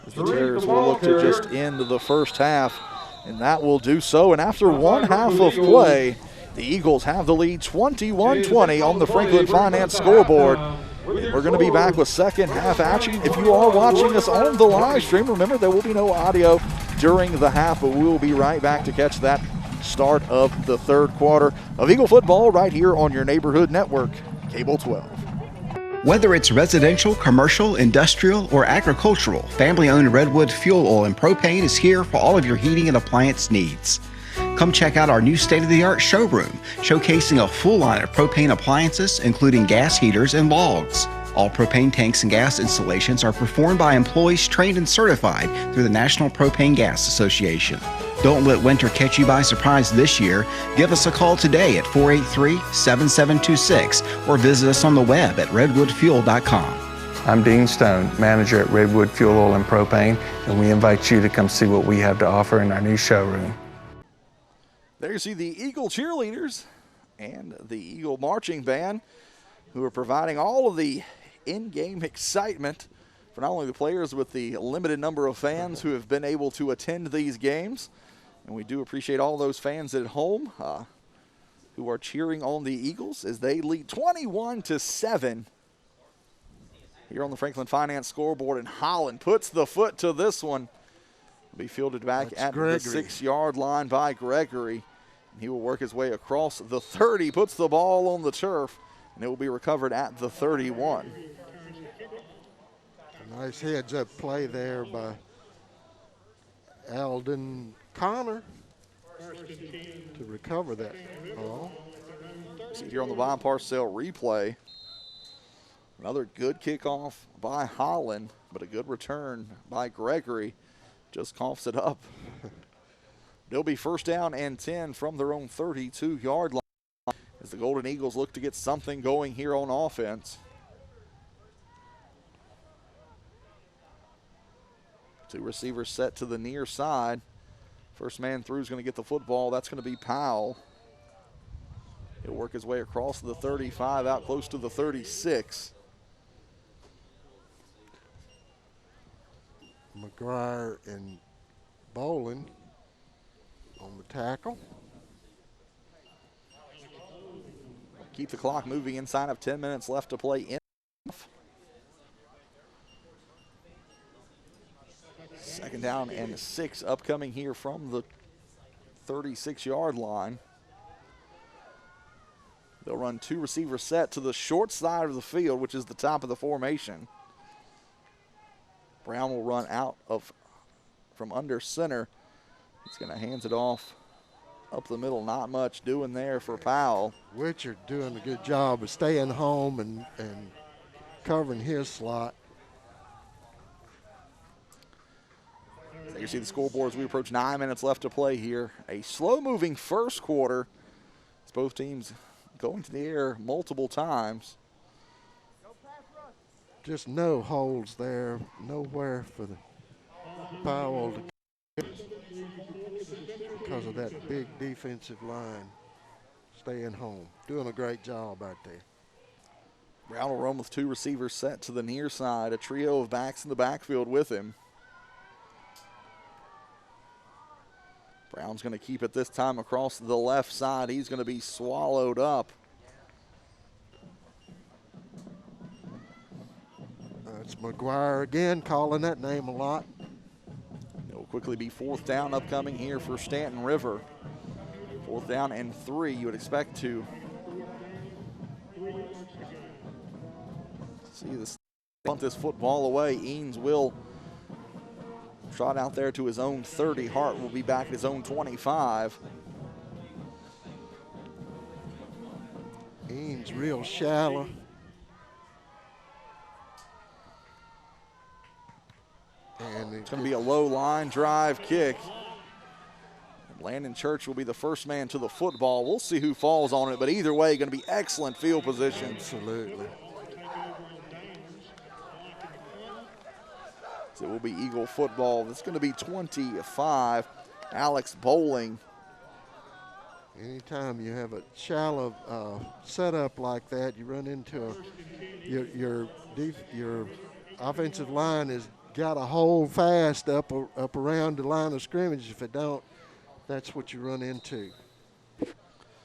As the Terriers will look to just end the first half, and that will do so. And after 1 half of play, the Eagles have the lead 21-20 on the Franklin Finance scoreboard. We're going to be back with second half action. If you are watching us on the live stream, remember there will be no audio during the half, but we will be right back to catch that start of the third quarter of Eagle football right here on your neighborhood network, Cable 12. Whether it's residential, commercial, industrial, or agricultural, family-owned Redwood Fuel Oil and Propane is here for all of your heating and appliance needs. Come check out our new state-of-the-art showroom, showcasing a full line of propane appliances, including gas heaters and logs. All propane tanks and gas installations are performed by employees trained and certified through the National Propane Gas Association. Don't let winter catch you by surprise this year. Give us a call today at 483-7726 or visit us on the web at redwoodfuel.com. I'm Dean Stone, manager at Redwood Fuel Oil and Propane, and we invite you to come see what we have to offer in our new showroom. There you see the Eagle cheerleaders and the Eagle marching band, who are providing all of the in-game excitement for not only the players, with the limited number of fans who have been able to attend these games. And we do appreciate all those fans at home who are cheering on the Eagles as they lead 21-7 here on the Franklin Finance scoreboard. And Holland puts the foot to this one. Be fielded back That's at Gregory. the 6-yard line by Gregory. And he will work his way across the 30, puts the ball on the turf, and it will be recovered at the 31. A nice heads-up play there by Alden Connor to recover that ball. See here on the Von Parcell replay. Another good kickoff by Holland, but a good return by Gregory. Just coughs it up. It'll be first down and 10 from their own 32-yard line as the Golden Eagles look to get something going here on offense. Two receivers set to the near side. First man through is going to get the football. That's going to be Powell. He'll work his way across the 35, out close to the 36. McGuire and Bolin on the tackle. Keep the clock moving inside of 10 minutes left to play in. Second down and 6 upcoming here from the 36-yard line. They'll run two receiver set to the short side of the field, which is the top of the formation. Brown will run out from under center. He's going to hands it off up the middle. Not much doing there for Powell. Witcher doing a good job of staying home and covering his slot. So you see the scoreboard as we approach 9 minutes left to play here. A slow-moving first quarter. It's both teams going to the air multiple times. Just no holes there, nowhere for the Powell to because of that big defensive line staying home. Doing a great job out there. Brown will run with two receivers set to the near side. A trio of backs in the backfield with him. Brown's going to keep it this time across the left side. He's going to be swallowed up. It's McGuire again, calling that name a lot. It will quickly be fourth down upcoming here for Staunton River. Fourth down and 3. You would expect to see this punt this football away. Eanes will trot out there to his own 30. Hart will be back at his own 25. Eanes real shallow. And it's going to be a low line drive kick. Landon Church will be the first man to the football. We'll see who falls on it, but either way, going to be excellent field position. Absolutely. So it will be Eagle football. It's going to be 25. Alex Bowling. Anytime you have a shallow setup like that, you run into your offensive line has got to hold fast up around the line of scrimmage. If it don't, that's what you run into.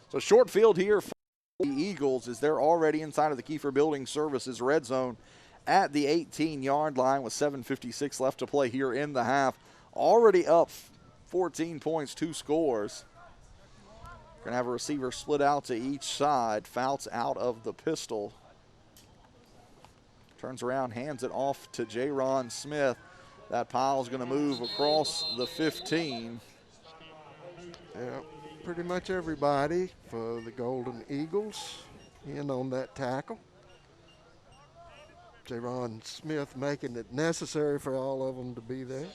So short field here for the Eagles as they're already inside of the Kiefer Building Services red zone at the 18-yard line with 7:56 left to play here in the half. Already up 14 points, 2 scores. We're going to have a receiver split out to each side. Fouts out of the pistol. Turns around, hands it off to J-Ron Smith. That pile's going to move across the 15. Yeah, pretty much everybody for the Golden Eagles in on that tackle. J-Ron Smith making it necessary for all of them to be there.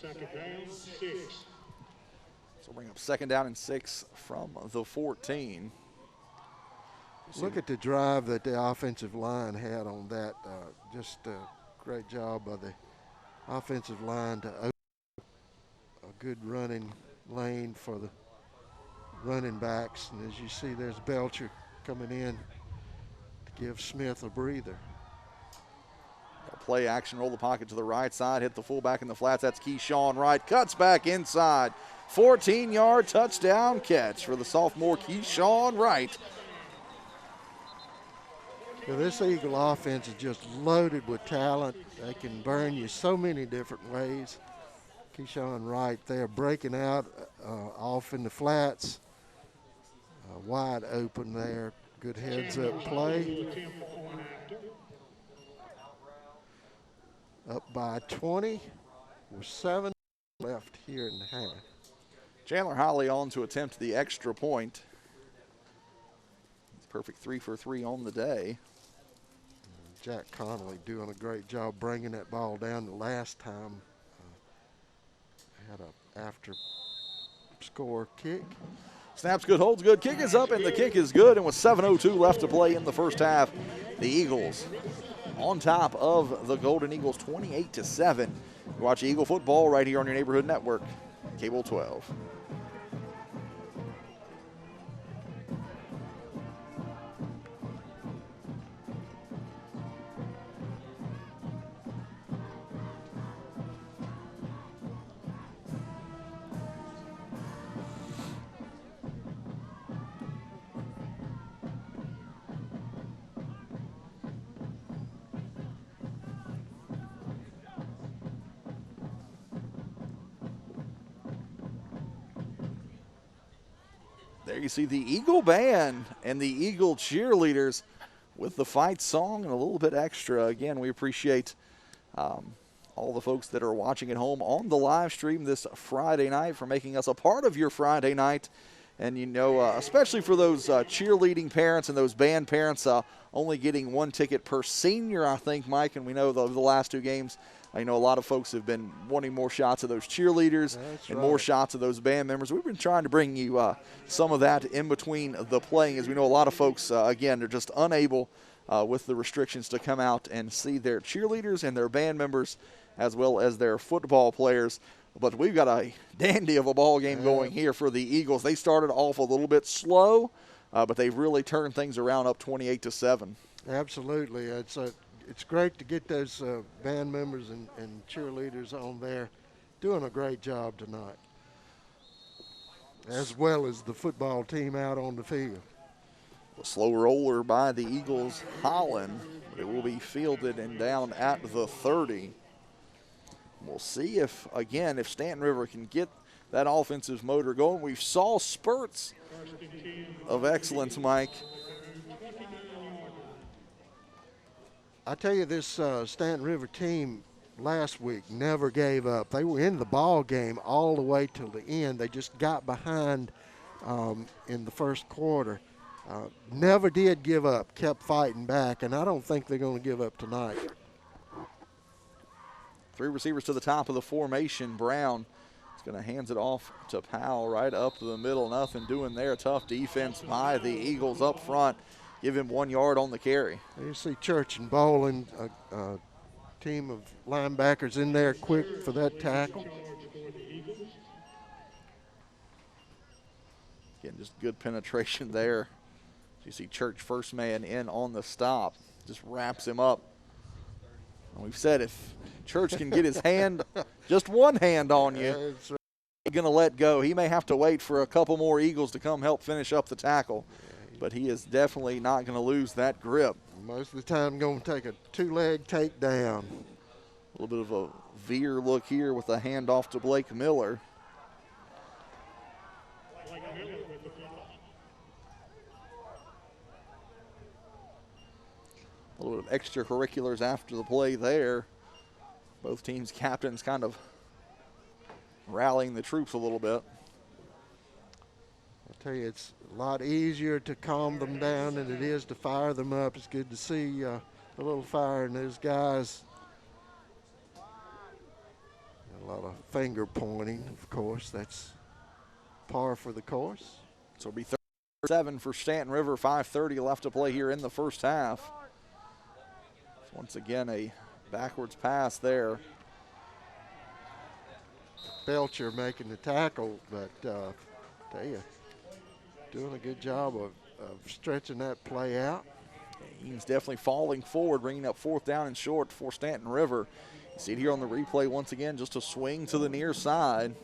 So bring up second down and 6 from the 14. Look at the drive that the offensive line had on that. Just a great job by the offensive line to open a good running lane for the running backs. And as you see, there's Belcher coming in to give Smith a breather. Play action, roll the pocket to the right side, hit the fullback in the flats. That's Keyshawn Wright. Cuts back inside. 14-yard touchdown catch for the sophomore Keyshawn Wright. Well, this Eagle offense is just loaded with talent. They can burn you so many different ways. Keyshawn Wright there breaking out off in the flats. Wide open there. Good heads-up play. Up by 20 with 7 left here in the half. Chandler Holly on to attempt the extra point. It's perfect 3 for 3 on the day. Jack Connolly doing a great job bringing that ball down the last time. Had a after score kick. Snaps good, holds good, kick is up, and the kick is good. And with 7:02 left to play in the first half, the Eagles on top of the Golden Eagles 28-7. You watch Eagle football right here on your neighborhood network, Cable 12. There you see the Eagle Band and the Eagle cheerleaders with the fight song and a little bit extra. Again, we appreciate all the folks that are watching at home on the live stream this Friday night for making us a part of your Friday night. And, you know, especially for those cheerleading parents and those band parents, only getting 1 ticket per senior, I think, Mike. And we know the last 2 games, I know a lot of folks have been wanting more shots of those cheerleaders more shots of those band members. We've been trying to bring you some of that in between the playing, as we know a lot of folks, again, they're just unable with the restrictions to come out and see their cheerleaders and their band members as well as their football players. But we've got a dandy of a ball game going here for the Eagles. They started off a little bit slow, but they've really turned things around up 28-7. Absolutely. It's great to get those band members and cheerleaders on there doing a great job tonight, as well as the football team out on the field. A slow roller by the Eagles, Holland. It will be fielded and down at the 30. We'll see if Staunton River can get that offensive motor going. We saw spurts of excellence, Mike. I tell you, this Staunton River team last week never gave up. They were in the ball game all the way till the end. They just got behind in the first quarter. Never did give up, kept fighting back, and I don't think they're going to give up tonight. 3 receivers to the top of the formation. Brown is going to hands it off to Powell right up to the middle. Nothing doing there. Tough defense by the Eagles up front. Give him 1 yard on the carry. You see Church and Bowling, a team of linebackers in there quick for that tackle. Again, just good penetration there. You see Church first man in on the stop. Just wraps him up. And we've said if Church can get his hand, just one hand on you, he's going to let go. He may have to wait for a couple more Eagles to come help finish up the tackle, but he is definitely not going to lose that grip. Most of the time going to take a 2-leg takedown. A little bit of a veer look here with a handoff to Blake Miller. A little bit of extracurriculars after the play there. Both teams' captains kind of rallying the troops a little bit. I tell you, it's a lot easier to calm them down than it is to fire them up. It's good to see a little fire in those guys. A lot of finger pointing, of course. That's par for the course. So it'll be 37 for Staunton River. 5:30 left to play here in the first half. Once again, a backwards pass there. Belcher making the tackle, but tell you, doing a good job of stretching that play out. He's definitely falling forward, bringing up 4th down and short for Staunton River. You see it here on the replay once again, just a swing to the near side.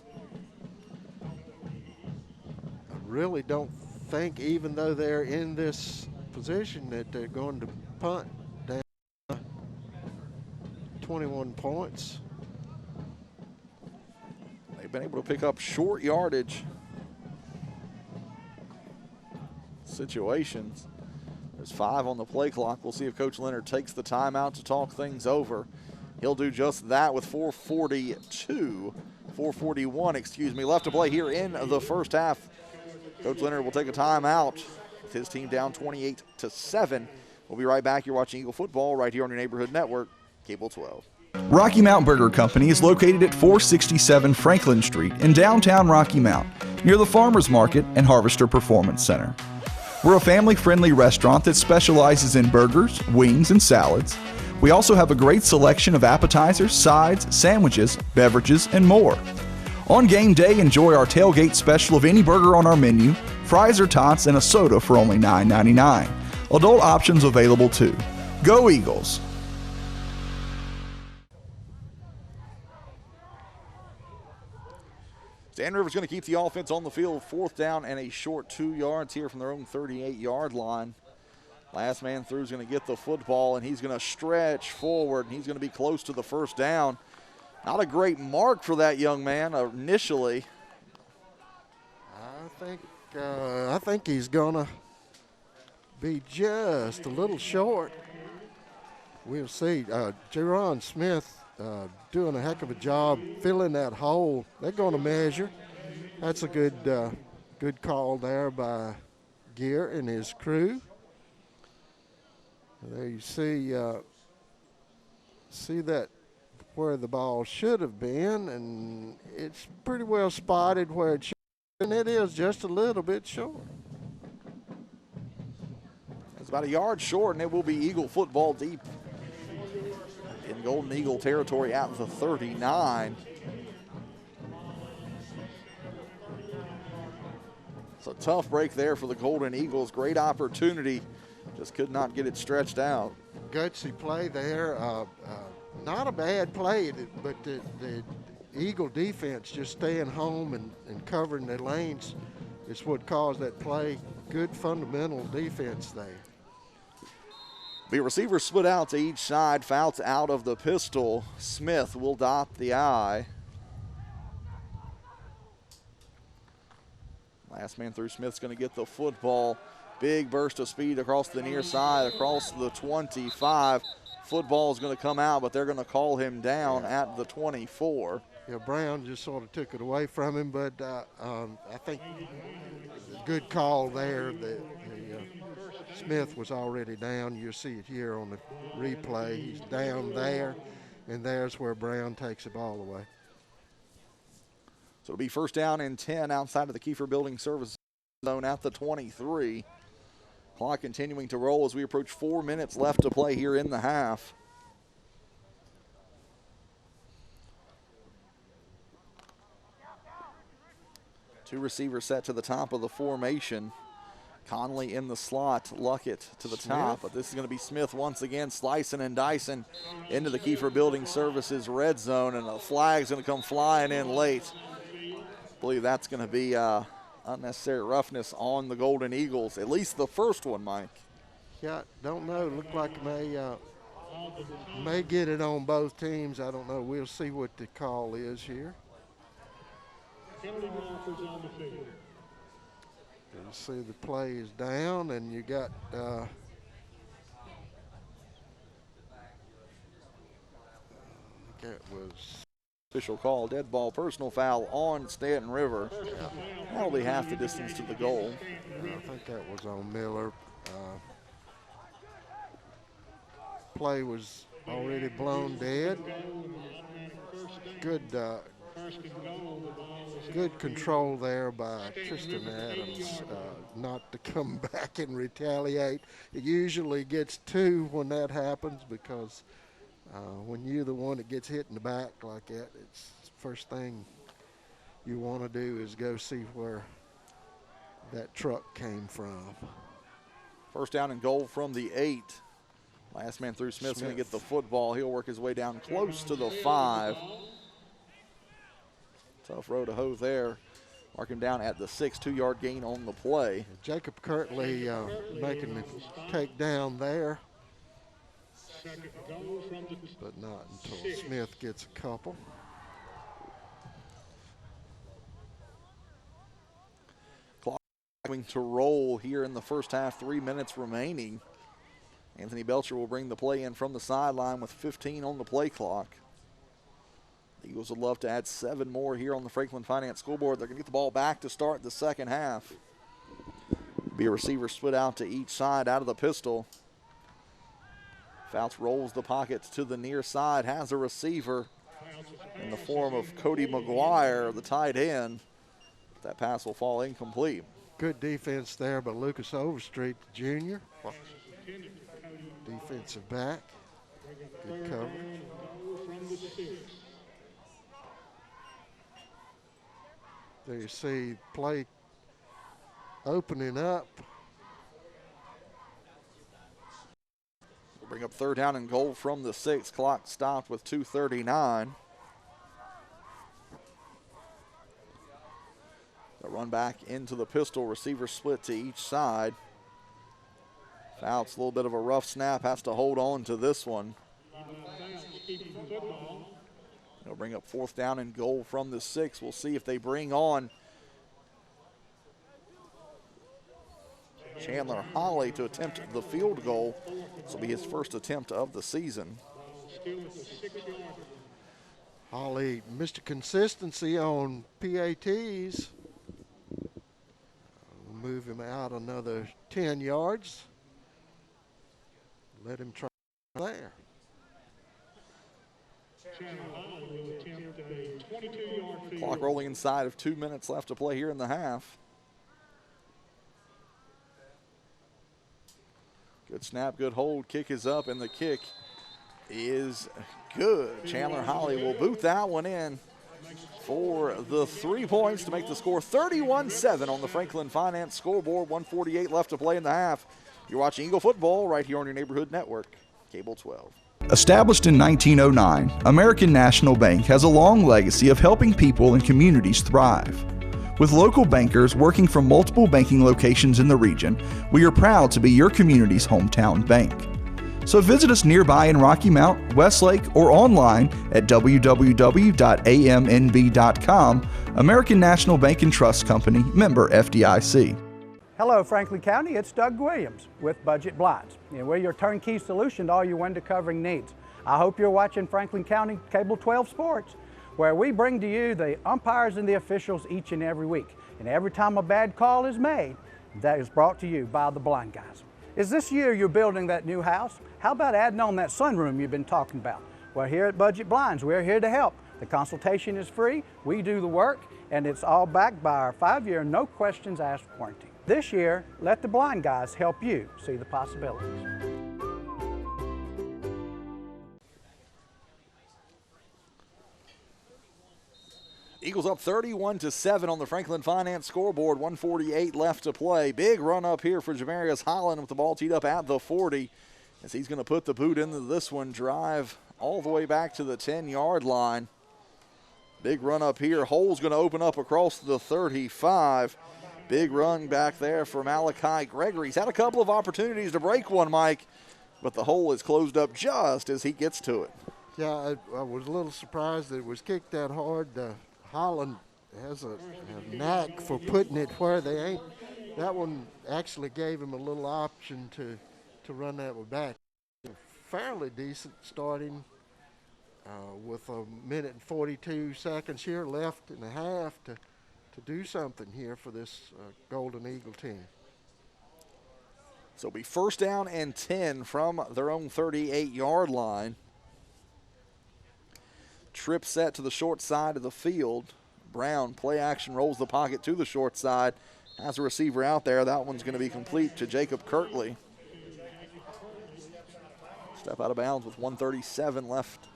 I really don't think, even though they're in this position, that they're going to punt down 21 points. They've been able to pick up short yardage situations. There's 5 on the play clock. We'll see if Coach Leonard takes the timeout to talk things over. He'll do just that with 4:41 left to play here in the first half. Coach Leonard will take a timeout with his team down 28-7. We'll be right back. You're watching Eagle football right here on your neighborhood network, Cable 12. Rocky Mount Burger Company is located at 467 Franklin Street in downtown Rocky Mount, near the Farmers Market and Harvester Performance Center. We're a family-friendly restaurant that specializes in burgers, wings, and salads. We also have a great selection of appetizers, sides, sandwiches, beverages, and more. On game day, enjoy our tailgate special of any burger on our menu, fries or tots, and a soda for only $9.99. Adult options available too. Go Eagles! Staunton River's going to keep the offense on the field. 4th down and a short 2 yards here from their own 38-yard line. Last man through is going to get the football, and he's going to stretch forward, and he's going to be close to the first down. Not a great mark for that young man initially. I think he's going to be just a little short. We'll see. Jerron Smith doing a heck of a job filling that hole. They're going to measure. That's a good call there by Gear and his crew. There you see that where the ball should have been, and it's pretty well spotted where it should, and it is just a little bit short. It's about a yard short, and it will be Eagle football deep in Golden Eagle territory at the 39. It's a tough break there for the Golden Eagles. Great opportunity, just could not get it stretched out. Gutsy play there. Not a bad play, but the Eagle defense just staying home and covering their lanes is what caused that play. Good fundamental defense there. The receivers split out to each side. Fouts out of the pistol. Smith will dot the I. Last man through. Smith's going to get the football. Big burst of speed across the near side, across the 25. Football is going to come out, but they're going to call him down at the 24. Yeah, Brown just sort of took it away from him, but I think good call there. Smith was already down. You'll see it here on the replay. He's down there, and there's where Brown takes the ball away. So it'll be 1st down and 10 outside of the Kiefer Building Service Zone at the 23. Clock continuing to roll as we approach 4 minutes left to play here in the half. Two receivers set to the top of the formation. Conley in the slot, Luckett to the top, but this is going to be Smith once again slicing and dicing into the Kiefer Building Services red zone, and a flag's going to come flying in late. I believe that's going to be unnecessary roughness on the Golden Eagles, at least the first one, Mike. Yeah, don't know. Look like it may get it on both teams. I don't know. We'll see what the call is here. You see the play is down, and you got that was official call, dead ball, personal foul on Staunton River. Yeah. That'll be half the distance to the goal. I think that was on Miller. Play was already blown dead. Good control there by Tristan Adams not to come back and retaliate. It usually gets 2 when that happens, because when you're the one that gets hit in the back like that, it's the first thing you want to do is go see where that truck came from. 1st down and goal from the 8. Last man through. Smith's going to get the football. He'll work his way down close to the 5. Tough row to hoe there. Mark him down at the 6, 2-yard gain on the play. Jacob Kirtley making the takedown there, but not until Smith gets a couple. going to roll here in the first half, 3 minutes remaining. Anthony Belcher will bring the play in from the sideline with 15 on the play clock. The Eagles would love to add 7 more here on the Franklin Finance scoreboard. They're going to get the ball back to start the second half. Be a receiver split out to each side out of the pistol. Fouts rolls the pocket to the near side, has a receiver in the form of Cody McGuire, the tight end. That pass will fall incomplete. Good defense there by Lucas Overstreet, the junior. Defensive back. Good coverage. There you see play opening up. We'll bring up third down and goal from the 6. Clock stopped with 2:39. The run back into the pistol. Receiver split to each side. Fouts, a little bit of a rough snap, has to hold on to this one. They'll bring up fourth down and goal from the 6. We'll see if they bring on Chandler Holly to attempt the field goal. This will be his first attempt of the season. Holly, Mr. Consistency on PATs. We'll move him out another 10 yards. Let him try there. Clock rolling inside of 2 minutes left to play here in the half. Good snap, good hold. Kick is up, and the kick is good. Chandler Holly will boot that one in for the 3 points to make the score 31-7 on the Franklin Finance scoreboard. 1:48 left to play in the half. You're watching Eagle football right here on your neighborhood network, Cable 12. Established in 1909, American National Bank has a long legacy of helping people and communities thrive. With local bankers working from multiple banking locations in the region, we are proud to be your community's hometown bank. So visit us nearby in Rocky Mount, Westlake, or online at www.amnb.com. American National Bank and Trust Company, member FDIC. Hello, Franklin County. It's Doug Williams with Budget Blinds. We're your turnkey solution to all your window covering needs. I hope you're watching Franklin County Cable 12 Sports, where we bring to you the umpires and the officials each and every week. And every time a bad call is made, that is brought to you by the blind guys. Is this year you're building that new house? How about adding on that sunroom you've been talking about? Well, here at Budget Blinds, we're here to help. The consultation is free, we do the work, and it's all backed by our 5-year no questions asked warranty. This year, let the blind guys help you see the possibilities. Eagles up 31-7 on the Franklin Finance scoreboard. 1:48 left to play. Big run up here for Jamarius Holland with the ball teed up at the 40. As he's going to put the boot into this one, drive all the way back to the 10-yard line. Big run up here. Hole's going to open up across the 35. Big run back there for Malachi Gregory. He's had a couple of opportunities to break one, Mike, but the hole is closed up just as he gets to it. Yeah, I was a little surprised that it was kicked that hard. Holland has a knack for putting it where they ain't. That one actually gave him a little option to run that one back. Fairly decent starting with 1:42 here left in the half to do something here for this Golden Eagle team. So it'll be first down and 10 from their own 38-yard line. Trip set to the short side of the field. Brown, play action, rolls the pocket to the short side. Has a receiver out there. That one's going to be complete to Jacob Kirtley. Step out of bounds with 1:37 left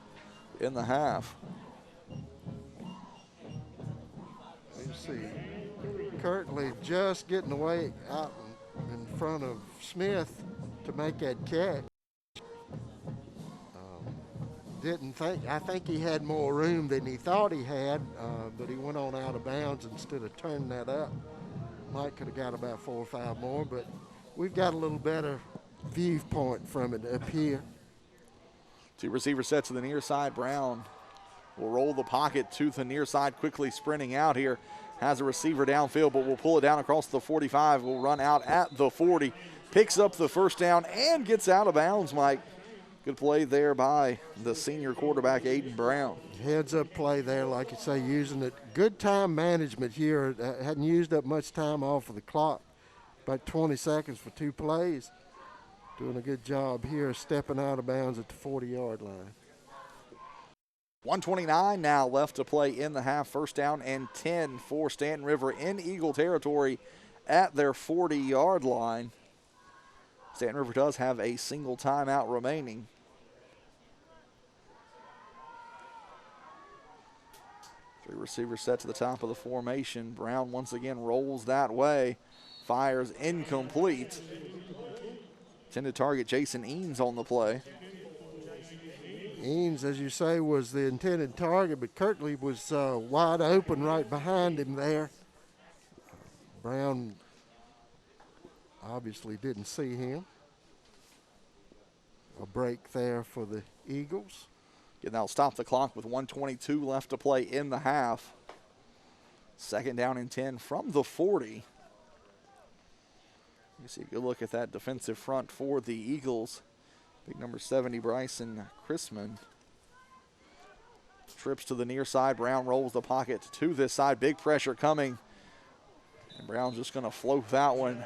in the half. You see Kirtley just getting away out in front of Smith to make that catch. I think he had more room than he thought he had, but he went on out of bounds instead of turning that up. Mike could have got about 4 or 5 more, but we've got a little better viewpoint from it up here. Two receiver sets to the near side. Brown will roll the pocket to the near side, quickly sprinting out here. has a receiver downfield, but will pull it down across the 45. Will run out at the 40. Picks up the first down and gets out of bounds, Mike. Good play there by the senior quarterback, Aiden Brown. Heads up play there, like you say, using it. Good time management here. Hadn't used up much time off of the clock. About 20 seconds for 2 plays. Doing a good job here, stepping out of bounds at the 40-yard line. 1:29 now left to play in the half. First down and 10 for Staunton River in Eagle territory at their 40-yard line. Staunton River does have a single timeout remaining. Three receivers set to the top of the formation. Brown once again rolls that way. Fires incomplete. Intended target Jason Eanes on the play. Eanes, as you say, was the intended target, but Kirtley was wide open right behind him there. Brown obviously didn't see him. A break there for the Eagles. And that'll stop the clock with 1:22 left to play in the half. Second down and 10 from the 40. You see a good look at that defensive front for the Eagles. Big number 70, Bryson Chrisman. Trips to the near side. Brown rolls the pocket to this side. Big pressure coming. And Brown's just going to float that one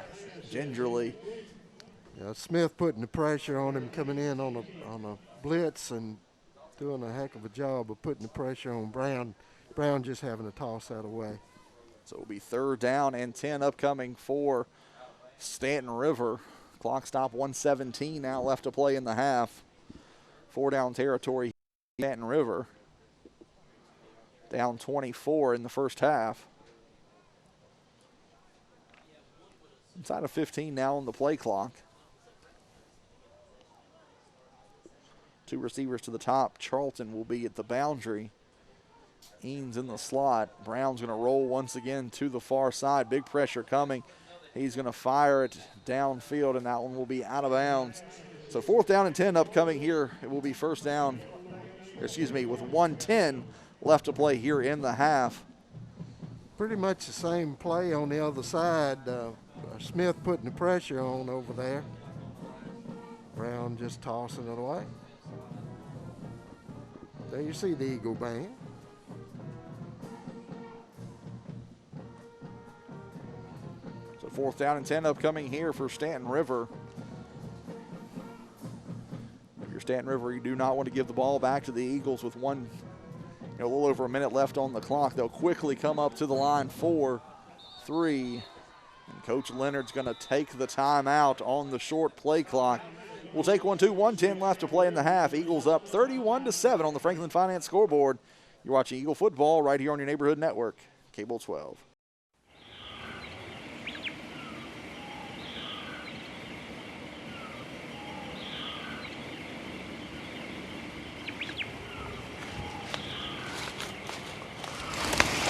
gingerly. Yeah, Smith putting the pressure on him, coming in on a blitz and doing a heck of a job of putting the pressure on Brown. Brown just having to toss that away. So it'll be third down and 10 upcoming for Staunton River. Clock stop 1:17 now left to play in the half. 4 down territory, Staunton River. Down 24 in the first half. Inside of 15 now on the play clock. 2 receivers to the top. Charlton will be at the boundary. Eanes in the slot. Brown's going to roll once again to the far side. Big pressure coming. He's going to fire it downfield, and that one will be out of bounds. So 4th down and 10 upcoming here. It will be first down, with 1:10 left to play here in the half. Pretty much the same play on the other side. Smith putting the pressure on over there. Brown just tossing it away. There you see the Eagle band. So 4th down and 10 upcoming here for Staunton River. If you're Staunton River, you do not want to give the ball back to the Eagles with a little over a minute left on the clock. They'll quickly come up to the line 4-3. And Coach Leonard's going to take the timeout on the short play clock. We'll take 1-2, 1:10 left to play in the half. Eagles up 31-7 on the Franklin Finance scoreboard. You're watching Eagle football right here on your neighborhood network, Cable 12.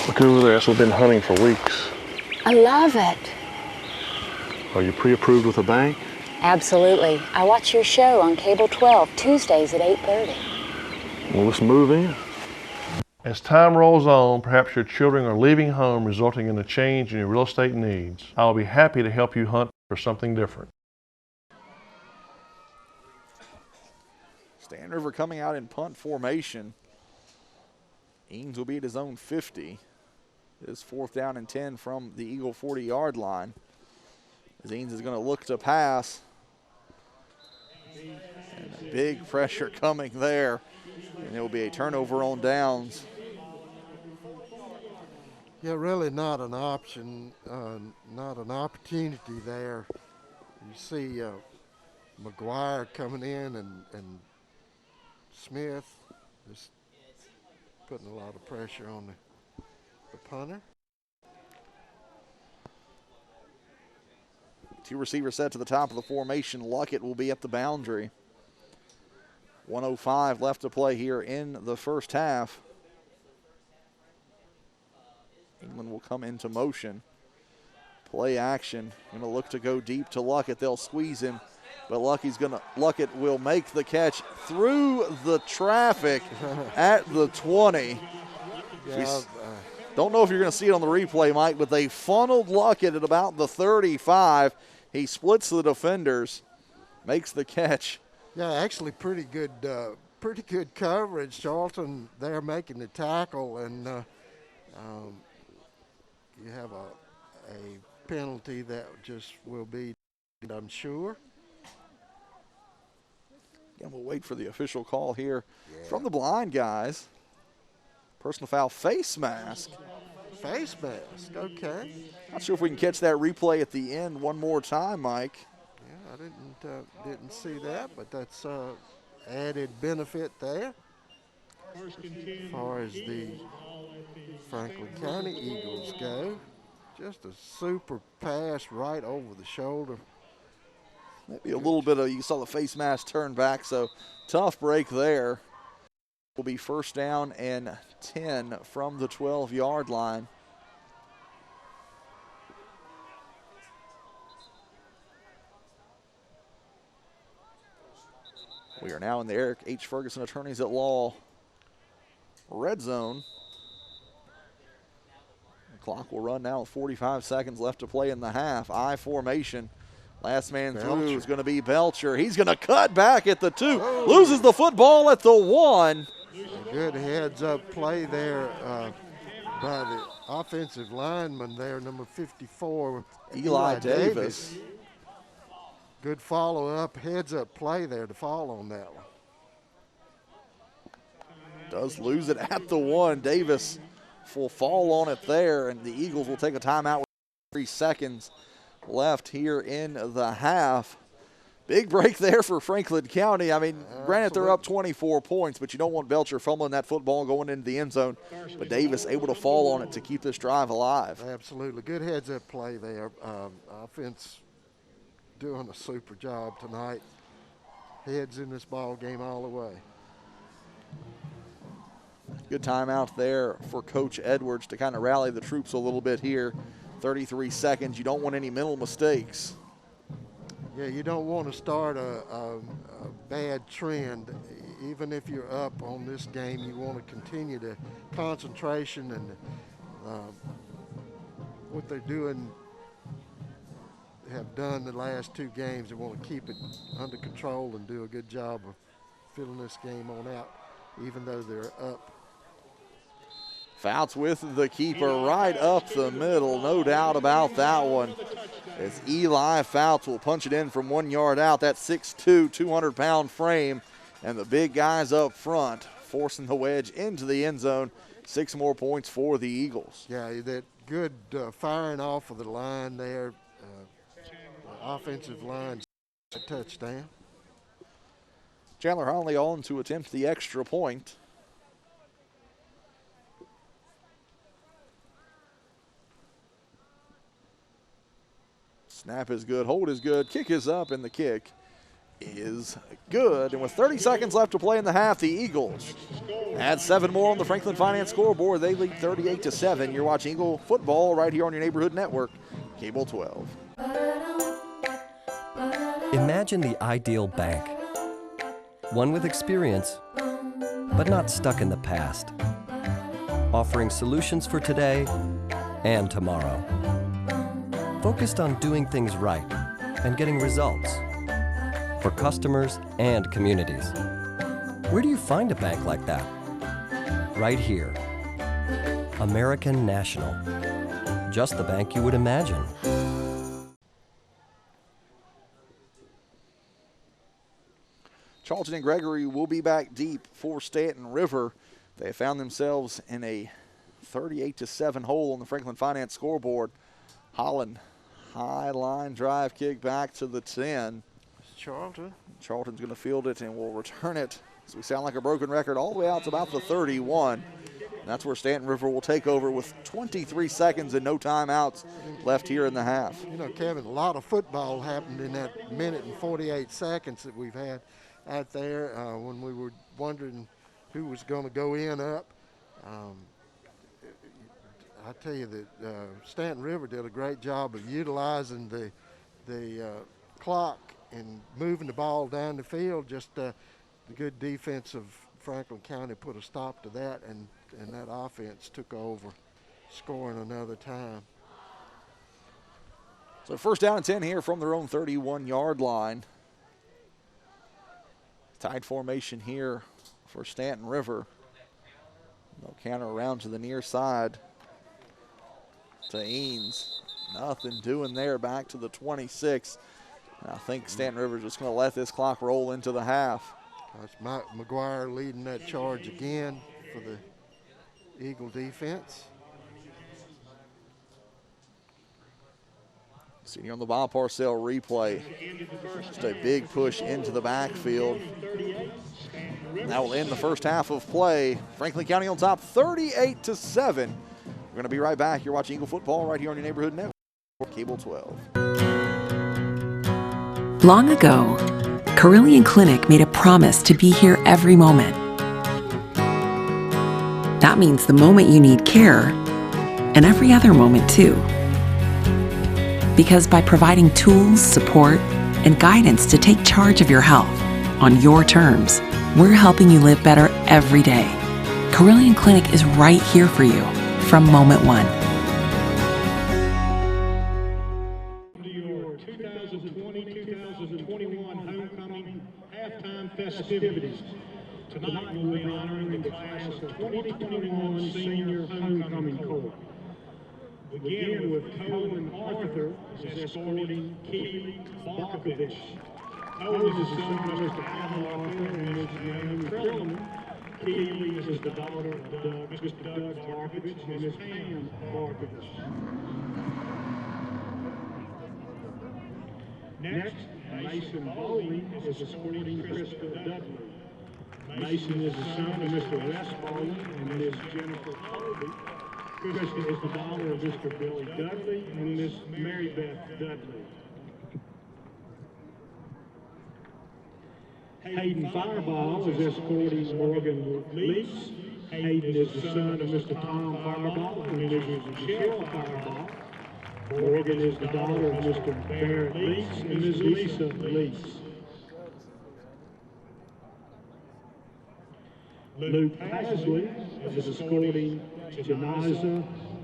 Look over there, that's what we've been hunting for weeks. I love it. Are you pre-approved with a bank? Absolutely. I watch your show on Cable 12 Tuesdays at 8:30. Well, let's move in. As time rolls on, perhaps your children are leaving home, resulting in a change in your real estate needs. I'll be happy to help you hunt for something different. Staunton River coming out in punt formation. Eanes will be at his own 50. It is 4th down and 10 from the Eagle 40-yard line. As Eanes is going to look to pass. And a big pressure coming there. And it will be a turnover on downs. Yeah, really not an option, not an opportunity there. You see McGuire coming in and Smith just putting a lot of pressure on the punter. 2 receivers set to the top of the formation. Luckett will be at the boundary. 1:05 left to play here in the first half. England will come into motion. Play action. Going to look to go deep to Luckett. They'll squeeze him, but Luckett will make the catch through the traffic at the 20. Yeah, Don't know if you're going to see it on the replay, Mike, but they funneled Luckett at about the 35. He splits the defenders, makes the catch. Yeah, actually pretty good coverage. Charlton there making the tackle, and you have a penalty that just will be, I'm sure. And we'll wait for the official call here from the blind guys. Personal foul, face mask. Face mask, okay. Not sure if we can catch that replay at the end one more time, Mike. Yeah, I didn't see that, but that's added benefit there. As far as the Franklin County Eagles go, just a super pass right over the shoulder. Maybe a little bit of, you saw the face mask turn back, so tough break there. Will be first down and 10 from the 12-yard line. We are now in the Eric H. Ferguson Attorneys at Law red zone. The clock will run now with 45 seconds left to play in the half. I formation. Last man through is going to be Belcher. He's going to cut back at the 2. Loses the football at the 1. A good heads-up play there by the offensive lineman there, number 54, Eli Davis. Good follow-up, heads-up play there to fall on that one. Does lose it at the 1. Davis will fall on it there, and the Eagles will take a timeout with 3 seconds left here in the half. Big break there for Franklin County. I mean, granted they're up 24 points, but you don't want Belcher fumbling that football going into the end zone. But Davis able to fall on it to keep this drive alive. Absolutely. Good heads-up play there. Offense doing a super job tonight. Heads in this ball game all the way. Good timeout there for Coach Edwards to kind of rally the troops a little bit here. 33 seconds. You don't want any mental mistakes. Yeah, you don't want to start a bad trend. Even if you're up on this game, you want to continue to concentration and what they're doing, have done the last 2 games. They want to keep it under control and do a good job of filling this game on out, even though they're up. Fouts with the keeper right up the middle, no doubt about that one. As Eli Fouts will punch it in from 1 yard out. That 6'2", 200-pound frame, and the big guys up front forcing the wedge into the end zone. 6 more points for the Eagles. Yeah, that good firing off of the line there. Offensive line, a touchdown. Chandler Holly on to attempt the extra point. Snap is good, hold is good, kick is up, and the kick is good. And with 30 seconds left to play in the half, the Eagles add 7 more on the Franklin Finance scoreboard. They lead 38-7. You're watching Eagle football right here on your neighborhood network, Cable 12. Imagine the ideal bank. One with experience, but not stuck in the past. Offering solutions for today and tomorrow. Focused on doing things right and getting results for customers and communities. Where do you find a bank like that? Right here. American National. Just the bank you would imagine. Charlton and Gregory will be back deep for Staunton River. They found themselves in a 38-7 hole on the Franklin Finance scoreboard. Holland, high line drive kick back to the 10. Charlton. Charlton's going to field it and will return it, as we sound like a broken record, all the way out to about the 31. And that's where Staunton River will take over with 23 seconds and no timeouts left here in the half. You know, Kevin, a lot of football happened in that minute and 48 seconds that we've had out there when we were wondering who was going to go in up. I tell you that Staunton River did a great job of utilizing the clock and moving the ball down the field. Just the good defense of Franklin County put a stop to that, and that offense took over. scoring another time. So first down and 10 here from their own 31-yard line. Tight formation here for Staunton River. They'll counter around to the near side to Eanes. Nothing doing there, back to the 26. And I think Staunton River is just going to let this clock roll into the half. That's Mike McGuire leading that charge again for the Eagle defense. Senior on the Bob Parcell replay. Just a big push into the backfield. And that will end the first half of play. Franklin County on top 38-7. We're going to be right back. You're watching Eagle football right here on your neighborhood network, Cable 12. Long ago, Carillion Clinic made a promise to be here every moment. That means the moment you need care, and every other moment too. Because by providing tools, support, and guidance to take charge of your health on your terms, we're helping you live better every day. Carillion Clinic is right here for you from moment one. Your 2020-2021 homecoming halftime festivities. Tonight we'll be honoring the class of 2021 senior homecoming corps. Begin with Colin Arthur is escorting Keely Barkovich. Colin is the son of Mr. Alan Arthur and Ms. Naomi Krelman. Keely is the daughter of Mr. Doug Barkovich and Ms. Pam Barkovich. Next, Mason Bowling is escorting Krista Dudley. Mason is the son of Mr. Wes Bowling and Ms. Jennifer Colby. Krista is the daughter of Mr. Billy Dudley and Miss Mary Beth Dudley. Hayden Fireball is escorting Morgan Leese. Hayden is the son of Mr. Tom Fireball and Mrs. Michelle Fireball. Morgan is the daughter of Mr. Barrett Leese and Ms. Lisa Leese. Luke Pasley is escorting Janiza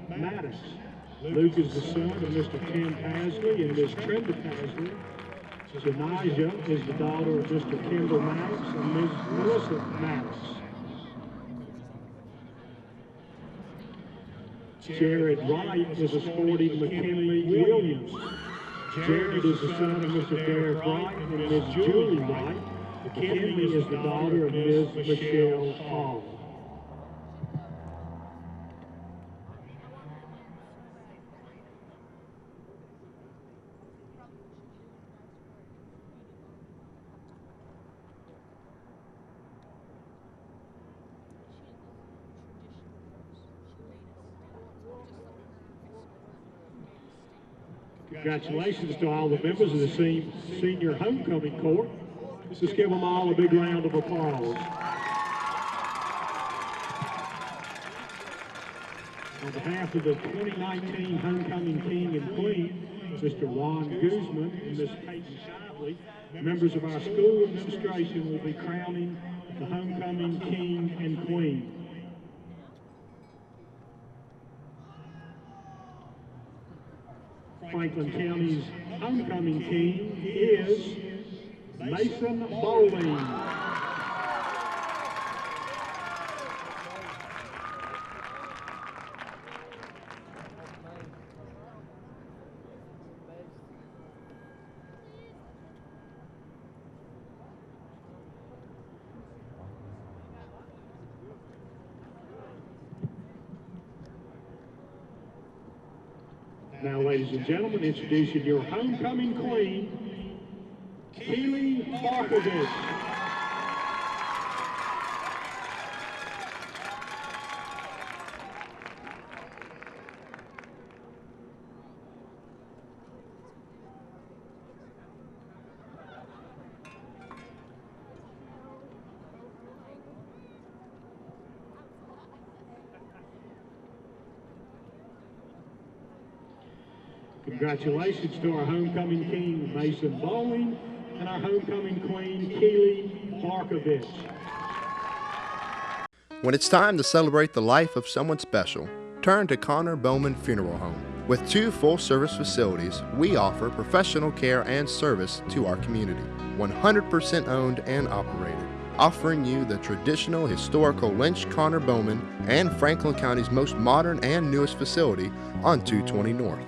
Mattis. Luke is the son of Mr. Ken Pasley and Ms. Trenda Pasley. Janiza is the daughter of Mr. Kendall Mattis and Ms. Melissa Mattis. Jared Wright is escorting McKinley Williams. Jared is the son of Mr. Derek Wright and Ms. Julie Wright. McKinley is the daughter of Ms. Michelle Hall. Congratulations to all the members of the senior homecoming corps. Let's just give them all a big round of applause. On behalf of the 2019 Homecoming King and Queen, Mr. Ron Guzman and Ms. Peyton Shively, members of our school administration will be crowning the Homecoming King and Queen. Franklin County's homecoming king is Mason Bowling. Now, ladies and gentlemen, introducing your homecoming queen, Keely Barkovich. Congratulations to our homecoming king, Mason Bowling, and our homecoming queen, Keely Barkovich. When it's time to celebrate the life of someone special, turn to Connor Bowman Funeral Home. With 2 full-service facilities, we offer professional care and service to our community. 100% owned and operated, offering you the traditional historical Lynch, Connor Bowman, and Franklin County's most modern and newest facility on 220 North.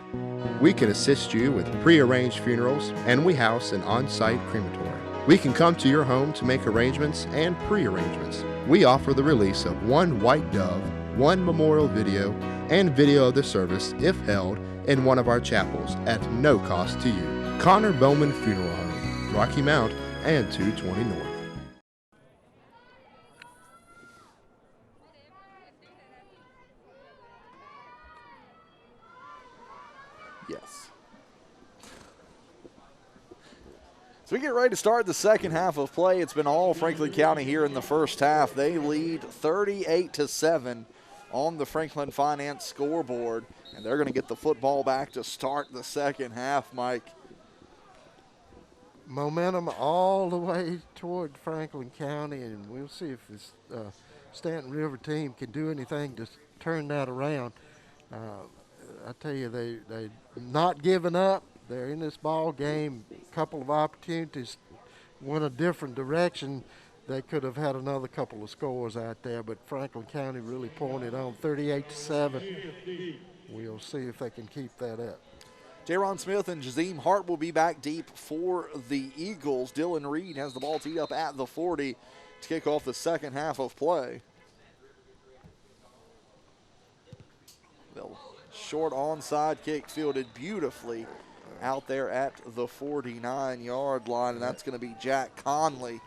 We can assist you with pre-arranged funerals, and we house an on-site crematory. We can come to your home to make arrangements and pre-arrangements. We offer the release of 1 white dove, 1 memorial video, and video of the service if held in one of our chapels at no cost to you. Connor Bowman Funeral Home, Rocky Mount and 220 North. Yes. So we get ready to start the second half of play. It's been all Franklin County here in the first half. They lead 38-7 on the Franklin Finance scoreboard, and they're going to get the football back to start the second half, Mike. Momentum all the way toward Franklin County, and we'll see if this Staunton River team can do anything to turn that around. I tell you, they're not giving up. They're in this ball game. A couple of opportunities went a different direction. They could have had another couple of scores out there, but Franklin County really pulling it on 38-7. We'll see if they can keep that up. Jaron Smith and Jazim Hart will be back deep for the Eagles. Dylan Reed has the ball teed up at the 40 to kick off the second half of play. Short onside kick fielded beautifully out there at the 49-yard line, and that's going to be Jack Conley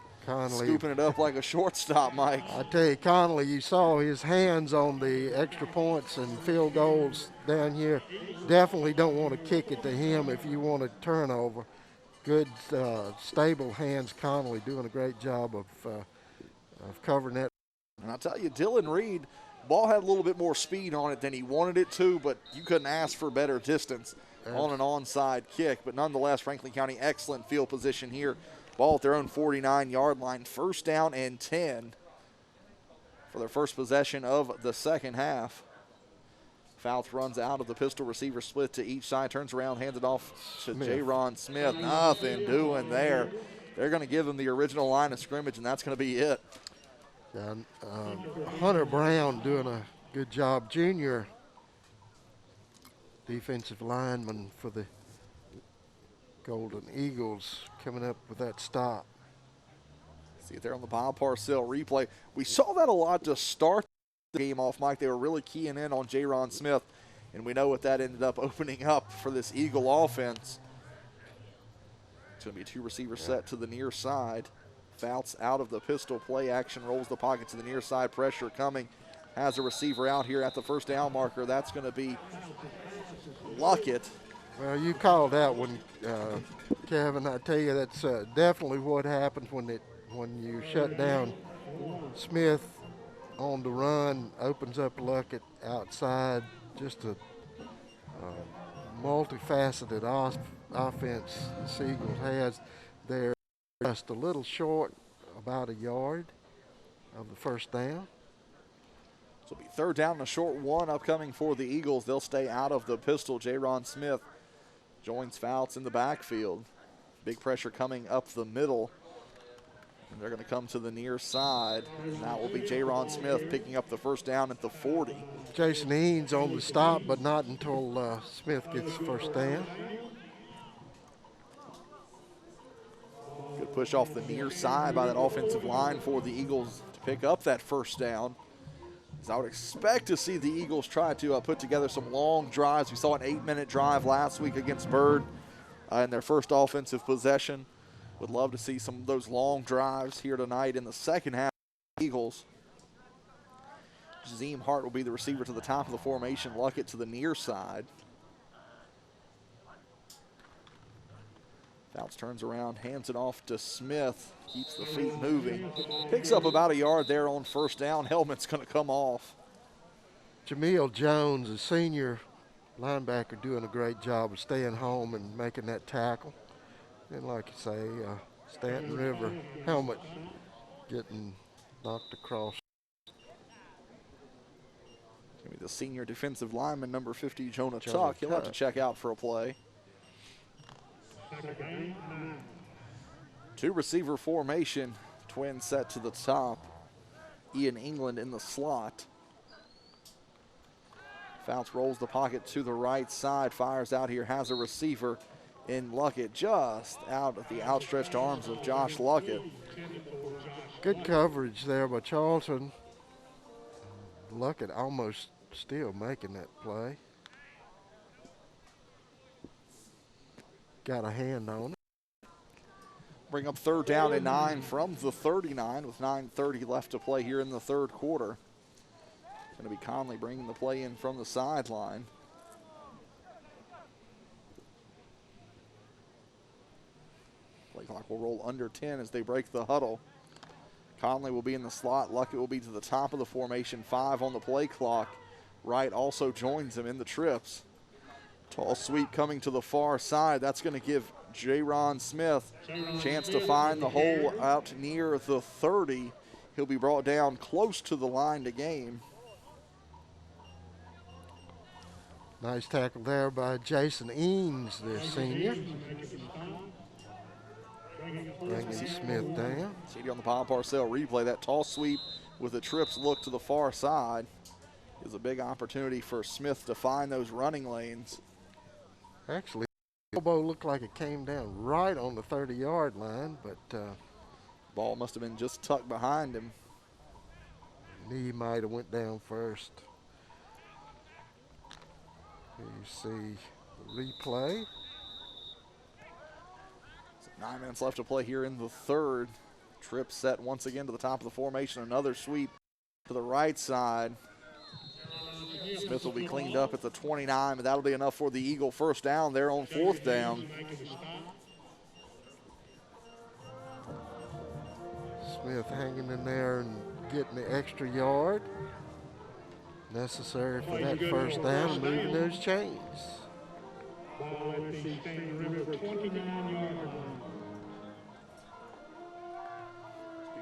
scooping it up like a shortstop, Mike. I tell you, Conley, you saw his hands on the extra points and field goals down here. Definitely don't want to kick it to him if you want a turnover. Good, stable hands, Conley doing a great job of covering that. And I'll tell you, Dylan Reed, ball had a little bit more speed on it than he wanted it to, but you couldn't ask for better distance on an onside kick. But nonetheless, Franklin County, excellent field position here. Ball at their own 49-yard line. First down and 10 for their first possession of the second half. Fouts runs out of the pistol, receiver split to each side, turns around, hands it off to Jaron Smith. Nothing doing there. They're going to give him the original line of scrimmage, and that's going to be it. Hunter Brown doing a good job. Junior defensive lineman for the Golden Eagles coming up with that stop. See it there on the Bob Parcell replay. We saw that a lot to start the game off, Mike. They were really keying in on Jaron Smith, and we know what that ended up opening up for this Eagle offense. It's going to be a 2 receiver set to the near side. Fouts out of the pistol, play action, rolls the pocket to the near side, pressure coming. Has a receiver out here at the first down marker. That's going to be Luckett. Well, you called that one, Kevin. I tell you, that's definitely what happens when you shut down Smith on the run, opens up Luckett outside. Just a multifaceted offense the Seagulls has there. Just a little short, about a yard of the first down. So it'll be third down and a short one upcoming for the Eagles. They'll stay out of the pistol. Jaron Smith joins Fouts in the backfield. Big pressure coming up the middle. And they're going to come to the near side. And that will be Jaron Smith picking up the first down at the 40. Jason Eanes on the stop, but not until Smith gets the first down. Good push off the near side by that offensive line for the Eagles to pick up that first down. As I would expect to see the Eagles try to put together some long drives. We saw an 8-minute drive last week against Byrd in their first offensive possession. Would love to see some of those long drives here tonight in the second half of the Eagles. Jazim Hart will be the receiver to the top of the formation. Luckett to the near side. Fouts turns around, hands it off to Smith. Keeps the feet moving. Picks up about a yard there on first down. Helmet's going to come off. Jameel Jones, a senior linebacker, doing a great job of staying home and making that tackle. And like you say, Staunton River helmet getting knocked across. Maybe the senior defensive lineman, number 50, Jonah Tuck. He'll have to check out for a play. Two receiver formation. Twin set to the top. Ian England in the slot. Fouts rolls the pocket to the right side, fires out here, has a receiver in Luckett, just out of the outstretched arms of Josh Luckett. Good coverage there by Charlton. Luckett almost still making that play. Got a hand on it. Bring up 3rd down and 9 from the 39 with 9:30 left to play here in the third quarter. It's going to be Conley bringing the play in from the sideline. Play clock will roll under 10 as they break the huddle. Conley will be in the slot. Luckett will be to the top of the formation. 5 on the play clock. Wright also joins him in the trips. Tall sweep coming to the far side. That's going to give J-Ron Smith a chance to find the hole out near the 30. He'll be brought down close to the line to gain. Nice tackle there by Jason Eanes, the senior. Bringing Smith down. See on the Bob Parcell replay, that tall sweep with the trips look to the far side is a big opportunity for Smith to find those running lanes. Actually, the elbow looked like it came down right on the 30-yard line, but ball must have been just tucked behind him. Knee might have went down first. Here you see the replay. 9 minutes left to play here in the third. Trip set once again to the top of the formation. Another sweep to the right side. Smith will be cleaned up at the 29, but that'll be enough for the Eagle first down there on 4th down. Smith hanging in there and getting the extra yard necessary for that first down and moving those chains. Ball at the Staunton River 29-yard line.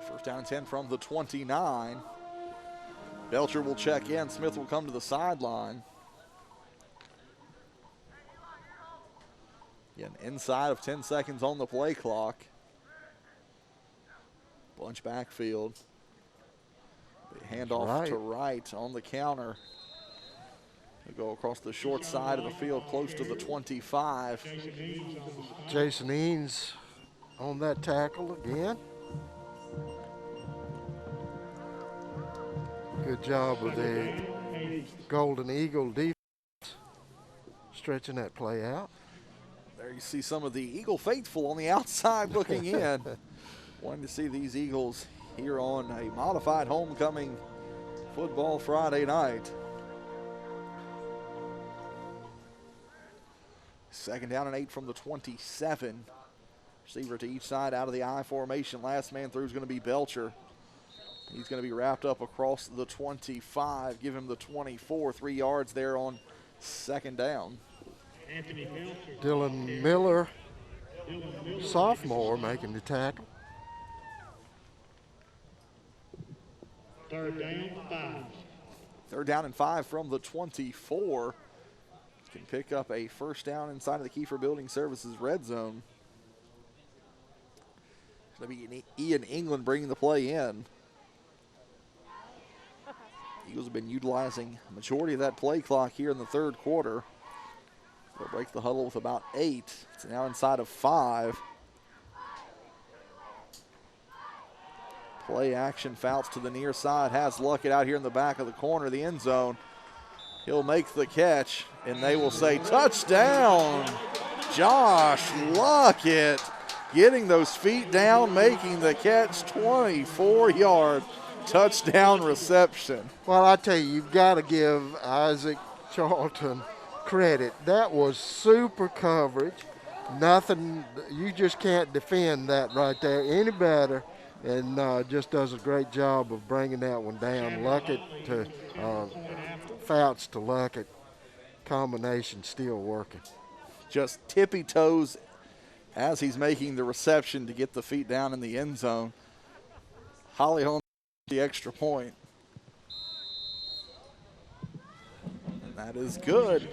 First down and 10 from the 29. Belcher will check in. Smith will come to the sideline. Again, inside of 10 seconds on the play clock. Bunch backfield. Handoff to Wright on the counter. We'll go across the short side of the field, close to the 25. Jason Eanes on that tackle again. Good job with the Golden Eagle defense stretching that play out. There you see some of the Eagle faithful on the outside looking in. Wanting to see these Eagles here on a modified homecoming football Friday night. 2nd down and 8 from the 27. Receiver to each side out of the I formation. Last man through is going to be Belcher. He's going to be wrapped up across the 25. Give him the 24. 3 yards there on 2nd down. Dylan Miller, sophomore, making the tackle. 3rd down, 5. 3rd down and 5 from the 24. Can pick up a first down inside of the Kiefer Building Services red zone. It's going to be Ian England bringing the play in. Eagles have been utilizing the majority of that play clock here in the third quarter. They'll break the huddle with about 8. It's now inside of 5. Play action, Fouts to the near side, has Luckett out here in the back of the corner of the end zone. He'll make the catch, and they will say touchdown. Josh Luckett getting those feet down, making the catch, 24-yard touchdown reception. Well, I tell you, you've got to give Isaac Charlton credit. That was super coverage. Nothing, you just can't defend that right there any better, and just does a great job of bringing that one down. Luckett to Fouts to Luckett, combination still working. Just tippy toes as he's making the reception to get the feet down in the end zone. Holly Holmes the extra point. That is good.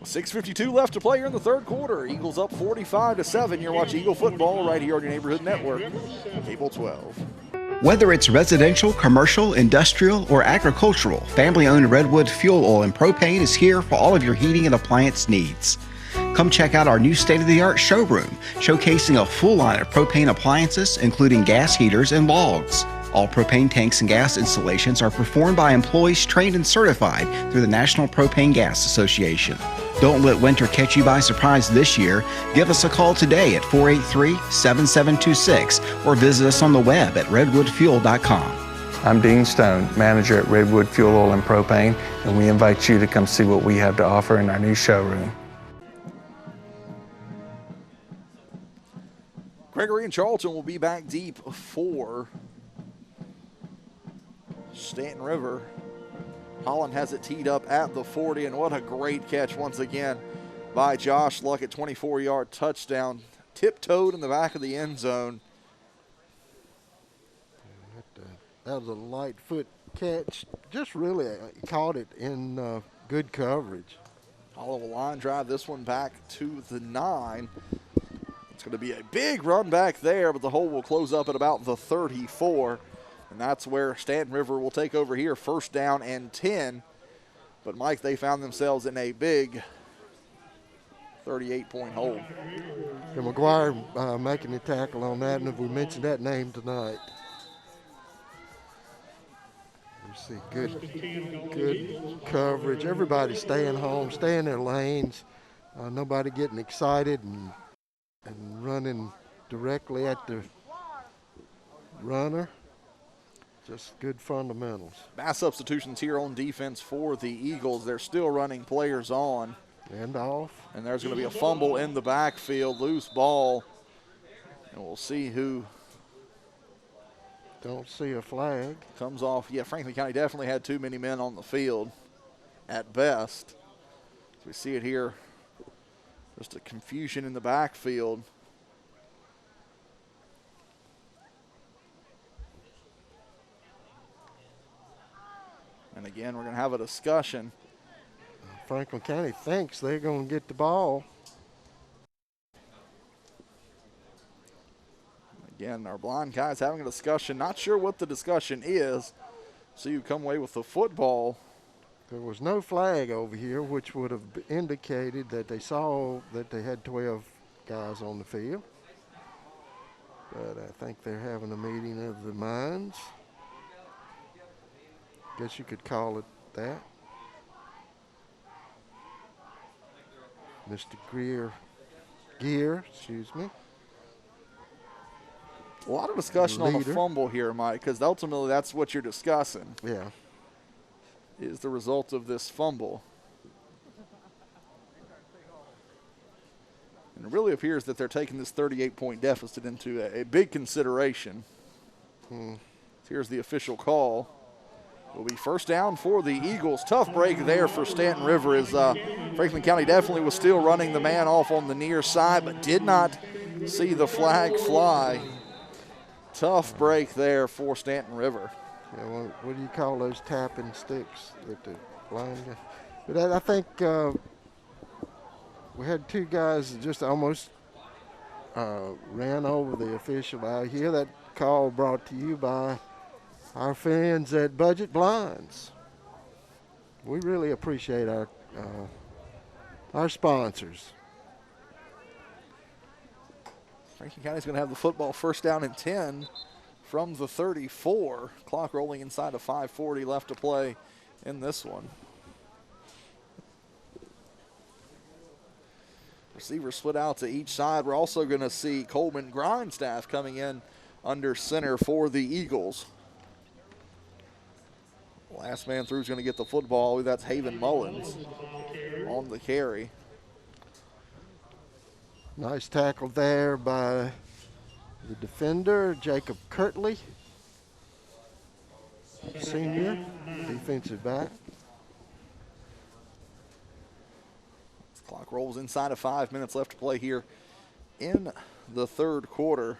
6:52 left to play here in the third quarter. Eagles up 45-7. You're watching Eagle football right here on your neighborhood network, Cable 12. Whether it's residential, commercial, industrial, or agricultural, family-owned Redwood Fuel Oil and Propane is here for all of your heating and appliance needs. Come check out our new state-of-the-art showroom, showcasing a full line of propane appliances, including gas heaters and logs. All propane tanks and gas installations are performed by employees trained and certified through the National Propane Gas Association. Don't let winter catch you by surprise this year. Give us a call today at 483-7726 or visit us on the web at redwoodfuel.com. I'm Dean Stone, manager at Redwood Fuel Oil and Propane, and we invite you to come see what we have to offer in our new showroom. Gregory and Charlton will be back deep for Staunton River. Holland has it teed up at the 40, and what a great catch once again by Josh Luck at 24-yard touchdown. Tiptoed in the back of the end zone. That was a light foot catch. Just really caught it in good coverage. All of a line drive, this one back to the 9. It's going to be a big run back there, but the hole will close up at about the 34. And that's where Staunton River will take over here, first down and 10. But, Mike, they found themselves in a big 38-point hole. And McGuire making the tackle on that, and we mentioned that name tonight. You see good coverage. Everybody staying home, staying in their lanes. Nobody getting excited and running directly at the runner. Just good fundamentals. Mass substitutions here on defense for the Eagles. They're still running players on. And off. And there's going to be a fumble in the backfield, loose ball. And we'll see who. Don't see a flag. Comes off. Yeah, Franklin County definitely had too many men on the field at best. So we see it here. Just a confusion in the backfield. And again, we're going to have a discussion. Franklin County thinks they're going to get the ball. Again, our blind guys having a discussion. Not sure what the discussion is. So you come away with the football. There was no flag over here, which would have indicated that they saw that they had 12 guys on the field. But I think they're having a meeting of the minds. Guess you could call it that. Mr. Gear, excuse me. A lot of discussion on the fumble here, Mike, because ultimately that's what you're discussing. Yeah. Is the result of this fumble. And it really appears that they're taking this 38-point deficit into a big consideration. Here's the official call. Will be first down for the Eagles. Tough break there for Staunton River as Franklin County definitely was still running the man off on the near side, but did not see the flag fly. Tough break there for Staunton River. Yeah, what do you call those tapping sticks that the blind guy? But I think we had two guys that just almost ran over the official. I hear that call brought to you by our friends at Budget Blinds. We really appreciate our sponsors. Franklin County's going to have the football first down and 10 from the 34. Clock rolling inside of 5:40 left to play in this one. Receivers split out to each side. We're also going to see Coleman Grindstaff coming in under center for the Eagles. Last man through is going to get the football. That's Haven Mullins on the carry. Nice tackle there by the defender, Jacob Kirtley, senior defensive back. Clock rolls inside of 5 minutes left to play here in the third quarter.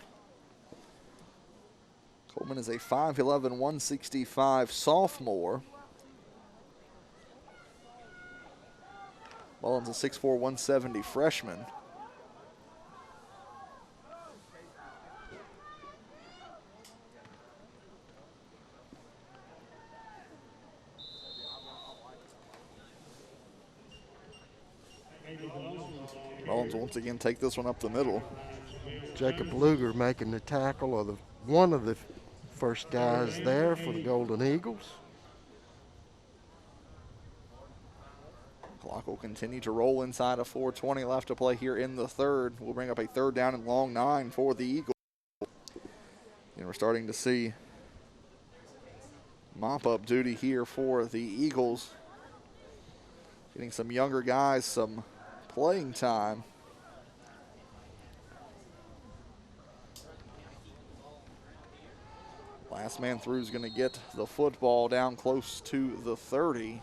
Coleman is a 5'11", 165 sophomore. Mullins, a 6'4", 170 freshman. Mullins once again take this one up the middle. Jacob Luger making the tackle of one of the first guys there for the Golden Eagles. Clock will continue to roll inside of 4:20 left to play here in the third. We'll bring up a 3rd down and long 9 for the Eagles. And we're starting to see mop-up duty here for the Eagles. Getting some younger guys some playing time. Last man through is going to get the football down close to the 30.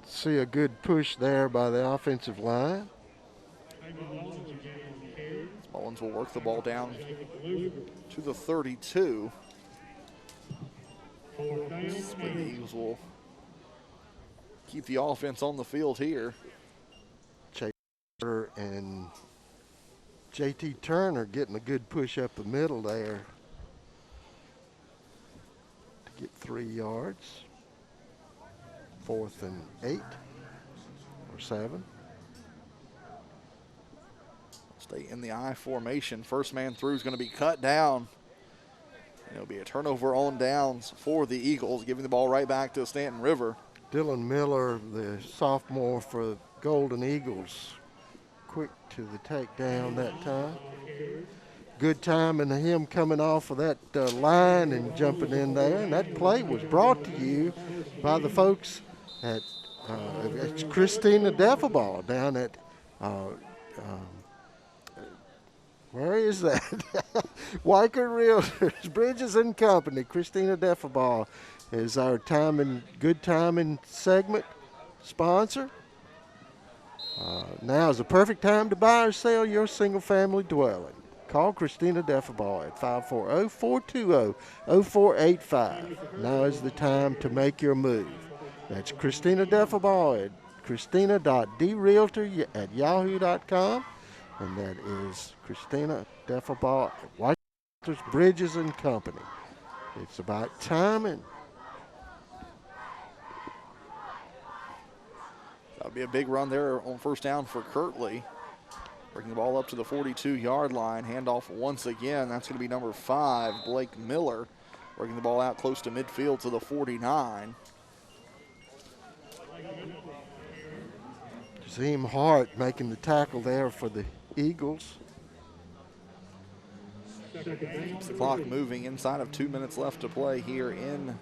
See a good push there by the offensive line. Mullins will work the ball down to the 32. The Eagles will keep the offense on the field here. Chaser and JT Turner getting a good push up the middle there to get 3 yards. 4th and 8 or 7. Stay in the I formation. First man through is going to be cut down. And it'll be a turnover on downs for the Eagles, giving the ball right back to Staunton River. Dylan Miller, the sophomore for Golden Eagles, quick to the takedown that time. Good time in him coming off of that line and jumping in there. And that play was brought to you by the folks at it's Christina Defaball down at where is that? Weicker Realtors, Bridges and Company. Christina Defaball is our good timing segment sponsor. Now is the perfect time to buy or sell your single-family dwelling. Call Christina Defaball at 540-420-0485. Now is the time to make your move. That's Christina Defaball at christina.drealtor@yahoo.com. And that is Christina Defaball at White Bridges and Company. It's about timing. That would be a big run there on 1st down for Kirtley. Bringing the ball up to the 42-yard line. Handoff once again. That's going to be number 5, Blake Miller. Bringing the ball out close to midfield to the 49. Zim Hart making the tackle there for the Eagles. Keeps the clock moving inside of 2 minutes left to play here in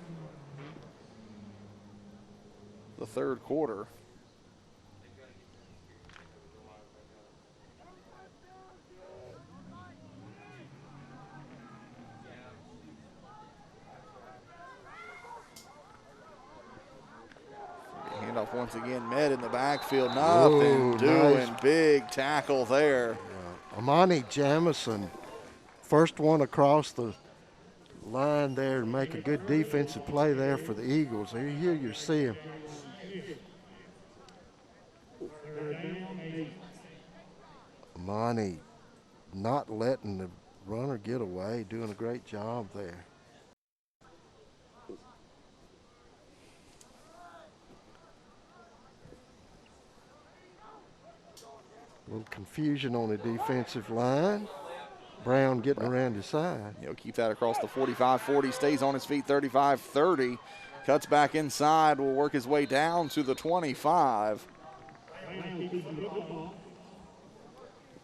the 3rd quarter. Handoff once again, Med in the backfield. Nothing doing. Nice. Big tackle there. Yeah. Amani Jamison, first one across the line there to make a good defensive play there for the Eagles. Here you see him. Amani not letting the runner get away, doing a great job there. A little confusion on the defensive line. Brown getting around his side. He'll keep that across the 45-40, stays on his feet 35-30. Cuts back inside, will work his way down to the 25.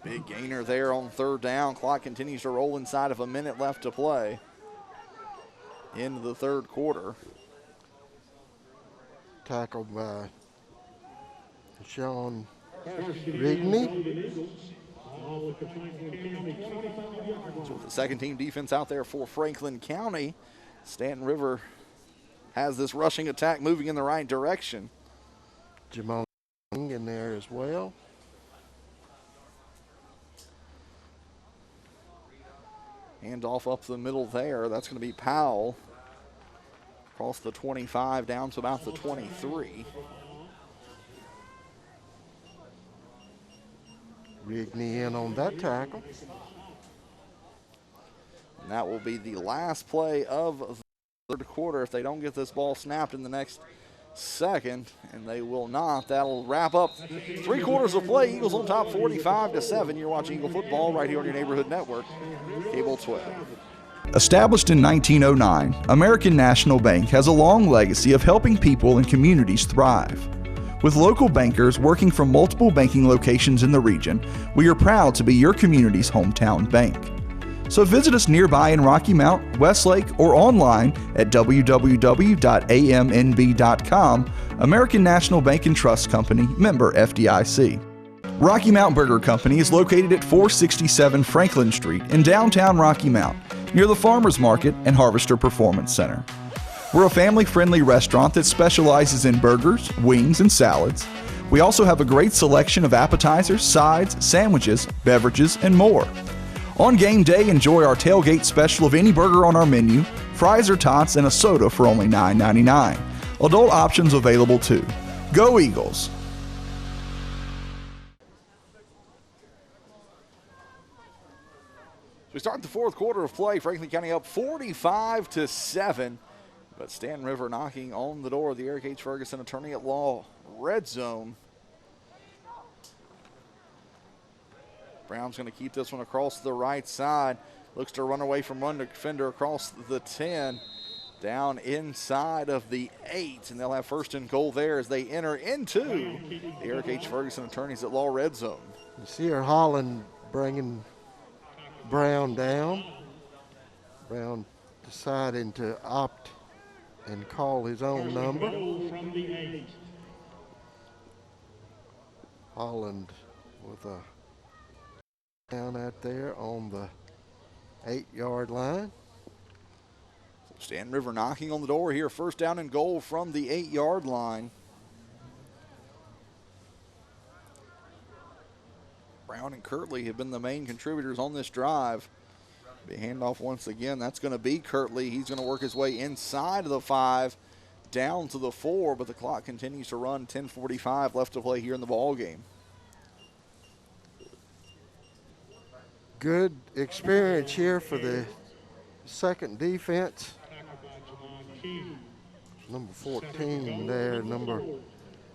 Big gainer there on 3rd down. Clock continues to roll inside of a minute left to play in the 3rd quarter. Tackled by Sean Rigney. So with the 2nd team defense out there for Franklin County, Staunton River has this rushing attack moving in the right direction. Jamon in there as well. Handoff up the middle there. That's going to be Powell. Across the 25 down to about the 23. Rigney in on that tackle. And that will be the last play of the third quarter if they don't get this ball snapped in the next second, and they will not. That'll wrap up 3 quarters of play. Eagles on top 45-7. You're watching Eagle football right here on your neighborhood network, Cable 12. Established in 1909, American National Bank has a long legacy of helping people and communities thrive. With local bankers working from multiple banking locations in the region, we are proud to be your community's hometown bank. So visit us nearby in Rocky Mount, Westlake, or online at www.amnb.com. American National Bank and Trust Company, member FDIC. Rocky Mount Burger Company is located at 467 Franklin Street in downtown Rocky Mount, near the Farmers Market and Harvester Performance Center. We're a family-friendly restaurant that specializes in burgers, wings, and salads. We also have a great selection of appetizers, sides, sandwiches, beverages, and more. On game day, enjoy our tailgate special of any burger on our menu, fries or tots, and a soda for only $9.99. Adult options available too. Go Eagles! We start the fourth quarter of play. Franklin County up 45-7. But Staunton River knocking on the door of the Eric H. Ferguson Attorney at Law red zone. Brown's going to keep this one across the right side. Looks to run away from one defender across the 10. Down inside of the 8. And they'll have first and goal there as they enter into the Eric H. Ferguson Attorneys at Law red zone. You see her Holland bringing Brown down. Brown deciding to opt and call his own number. Holland with a down out there on the 8-yard line. Staunton River knocking on the door here. First down and goal from the 8-yard line. Brown and Kirtley have been the main contributors on this drive. The handoff once again. That's going to be Kirtley. He's going to work his way inside of the 5, down to the 4, but the clock continues to run. 10:45 left to play here in the ball game. Good experience here for the second defense. Number 14 there,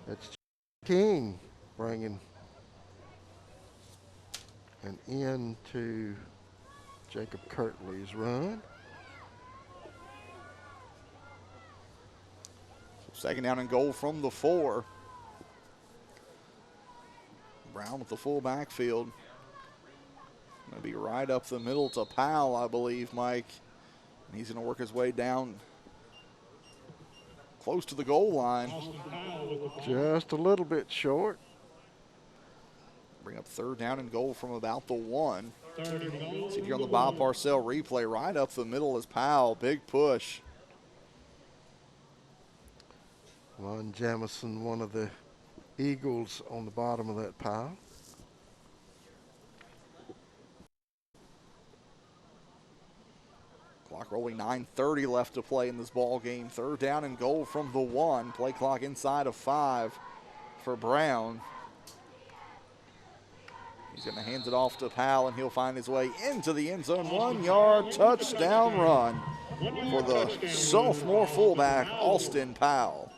that's King bringing an end to Jacob Kirtley's run. Second down and goal from the 4. Brown with the full backfield. Going to be right up the middle to Powell, I believe, Mike. And he's going to work his way down close to the goal line. Just a little bit short. Bring up third down and goal from about the 1. See here on the Bob Parcell replay, right up the middle is Powell. Big push. Ron Jamison, one of the Eagles on the bottom of that pile. Clock rolling, 9:30 left to play in this ball game. Third down and goal from the 1. Play clock inside of 5 for Brown. He's going to hand it off to Powell, and he'll find his way into the end zone. 1-yard touchdown run for the sophomore fullback, Austin Powell.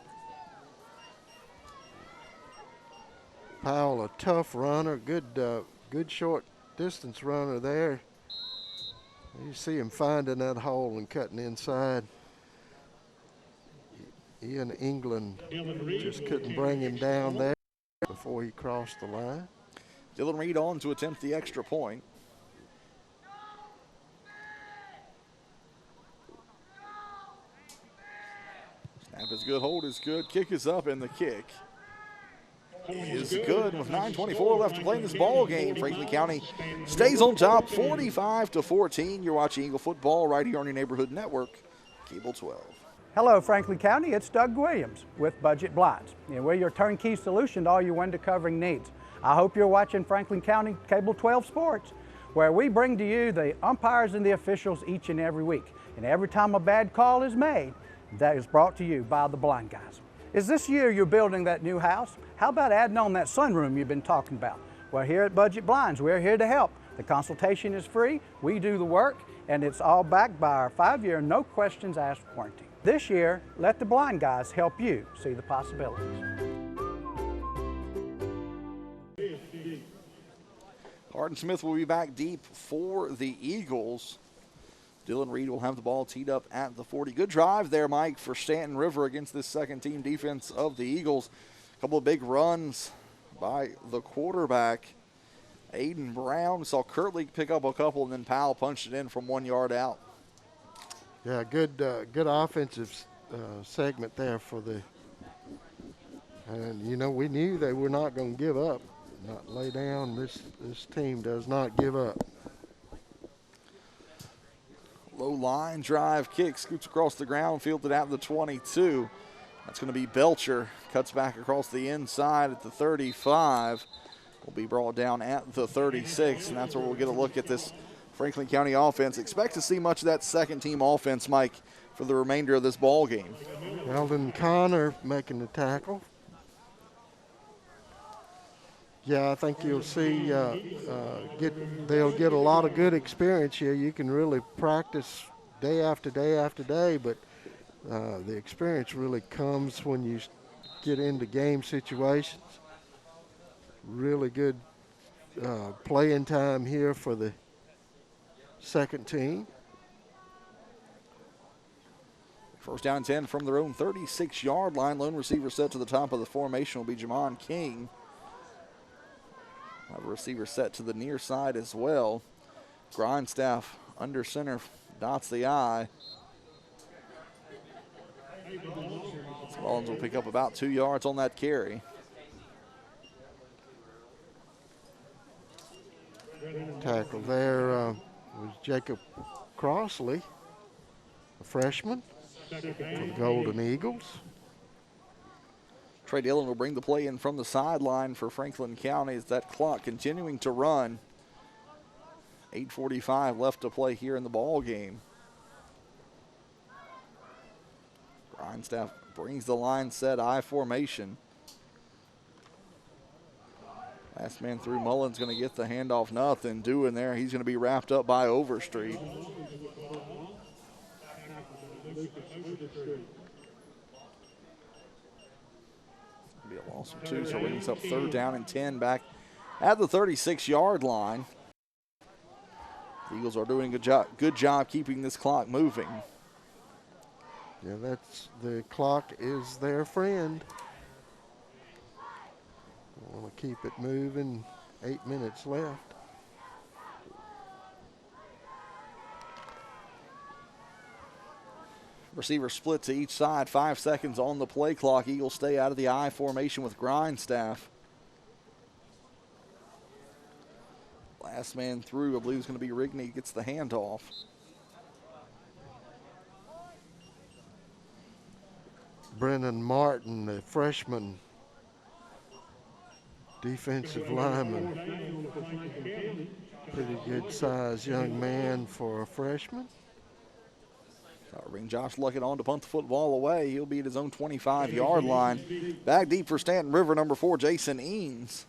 Powell, a tough runner, good short distance runner there. You see him finding that hole and cutting inside. Ian England just couldn't bring him down there before he crossed the line. Dylan Reed on to attempt the extra point. Snap is good, hold is good, kick is up, and the kick is good with 9:24 left to play in this ball game. Franklin County stays on top 45-14. You're watching Eagle football right here on your neighborhood network, Cable 12. Hello, Franklin County. It's Doug Williams with Budget Blinds. We're your turnkey solution to all your window covering needs. I hope you're watching Franklin County Cable 12 Sports, where we bring to you the umpires and the officials each and every week. And every time a bad call is made, that is brought to you by the blind guys. Is this year you're building that new house? How about adding on that sunroom you've been talking about? Well, here at Budget Blinds, we're here to help. The consultation is free, we do the work, and it's all backed by our 5-year no questions asked warranty. This year, let the blind guys help you see the possibilities. Hardin Smith will be back deep for the Eagles. Dylan Reed will have the ball teed up at the 40. Good drive there, Mike, for Staunton River against this second-team defense of the Eagles. A couple of big runs by the quarterback, Aiden Brown. Saw Kirtley pick up a couple, and then Powell punched it in from 1 yard out. Yeah, good offensive segment there for the. And you know, we knew they were not going to give up, not lay down. This team does not give up. Low line drive kick, scoots across the ground, fielded out the 22. That's going to be Belcher. Cuts back across the inside at the 35. Will be brought down at the 36, and that's where we'll get a look at this Franklin County offense. Expect to see much of that second-team offense, Mike, for the remainder of this ball game. Eldon Connor making the tackle. Yeah, I think you'll see they'll get a lot of good experience here. You can really practice day after day after day, but the experience really comes when you get into game situations. Really good playing time here for the second team. First down and 10 from their own 36-yard line. Lone receiver set to the top of the formation will be Jamon King. A receiver set to the near side as well. Grindstaff under center dots the I. Mullins will pick up about 2 yards on that carry. Tackle there was Jacob Crossley, a freshman for the Golden Eagles. Trey Dillon will bring the play in from the sideline for Franklin County as that clock continuing to run. 8:45 left to play here in the ball game. Grindstaff brings the line set, I formation. Last man through, Mullins going to get the handoff. Nothing doing there. He's going to be wrapped up by Overstreet. Be a loss of 2, so it brings up 3rd down and 10 back at the 36-yard line. The Eagles are doing a good job keeping this clock moving. Yeah, the clock is their friend. Want to keep it moving. 8 minutes left. Receiver split to each side. 5 seconds on the play clock. Eagles stay out of the I formation with Grindstaff. Last man through, I believe, is going to be Rigney. Gets the handoff. Brennan Martin, the freshman defensive lineman. Pretty good sized young man for a freshman. Bring Josh Luckett on to punt the football away. He'll be at his own 25-yard line. Back deep for Staunton River, number 4, Jason Eanes.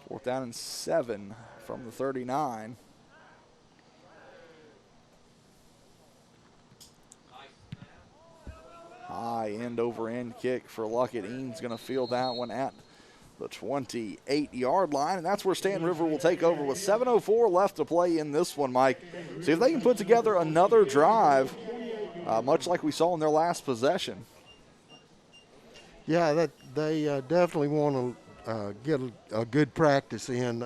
4th down and 7 from the 39. High end-over-end kick for Luckett. Eanes going to field that one at the 28-yard line, and that's where Staunton River will take over with 7:04 left to play in this one, Mike. See if they can put together another drive, much like we saw in their last possession. Yeah, that they definitely want to get a good practice in.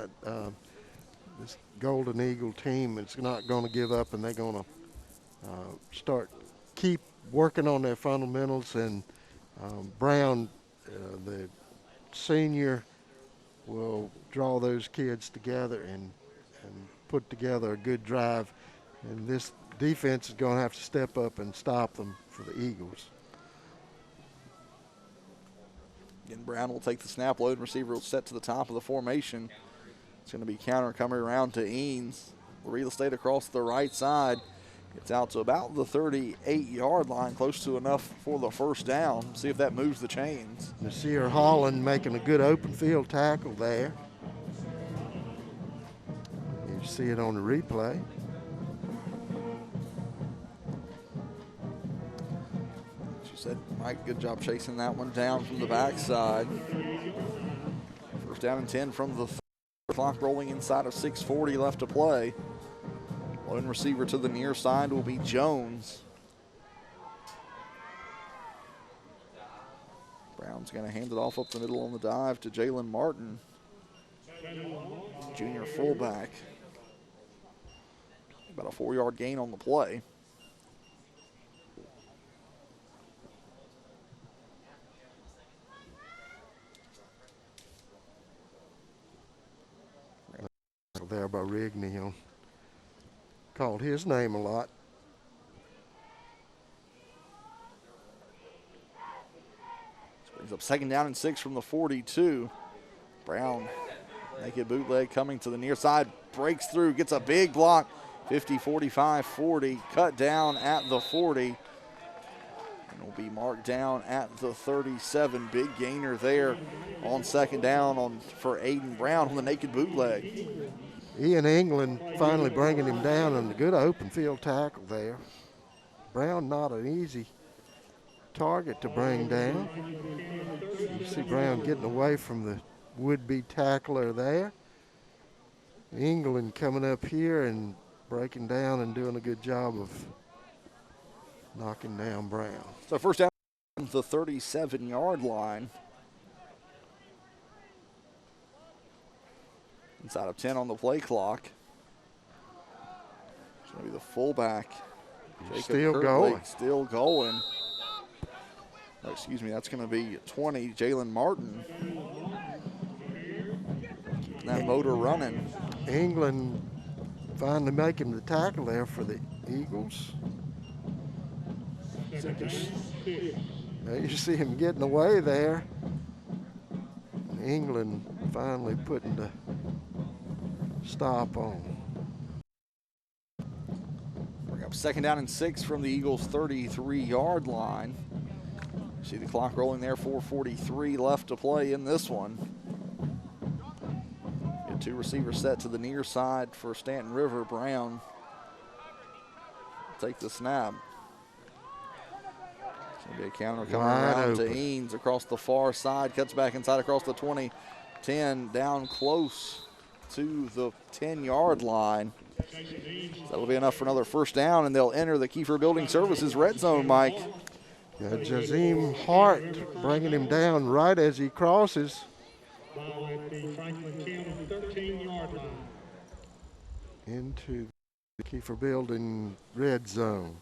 This Golden Eagle team is not going to give up, and they're going to keep working on their fundamentals. And Brown, the senior, will draw those kids together and put together a good drive. And this defense is going to have to step up and stop them for the Eagles. Again, Brown will take the snap. Load receiver will set to the top of the formation. It's going to be counter coming around to Eanes. Real estate across the right side. Gets out to about the 38-yard line, close to enough for the first down. See if that moves the chains. Nasir Holland making a good open field tackle there. You see it on the replay. She said, Mike, good job chasing that one down from the backside. First down and 10 from the clock rolling inside of 6:40 left to play. Lone receiver to the near side will be Jones. Brown's going to hand it off up the middle on the dive to Jalen Martin, junior fullback. About a 4-yard gain on the play. There by Rigney. Called his name a lot. This brings up second down and 6 from the 42. Brown, naked bootleg coming to the near side, breaks through, gets a big block. 50, 45, 40, cut down at the 40. And will be marked down at the 37. Big gainer there on second down for Aiden Brown on the naked bootleg. Ian England finally bringing him down on a good open field tackle there. Brown not an easy target to bring down. You see Brown getting away from the would-be tackler there. England coming up here and breaking down and doing a good job of knocking down Brown. So first down the 37-yard line. Inside of 10 on the play clock. It's going to be the fullback. Still going. Still going. Oh, excuse me, that's going to be 20, Jalen Martin. Keeping that motor running. England finally making the tackle there for the Eagles. Now you see him getting away there. England finally putting the stop on. Bring up second down and 6 from the Eagles' 33-yard line. See the clock rolling there, 4:43 left to play in this one. Get two receivers set to the near side for Staunton River. Brown take the snap. It's going to be a counter coming around to Eanes across the far side. Cuts back inside across the 20, 10, down close to the 10-yard line. So that'll be enough for another first down, and they'll enter the Kiefer Building Services red zone, Mike. Yeah, Jazim Hart bringing him down right as he crosses. Ball at the Franklin County 13-yard line. Into the Kiefer Building red zone.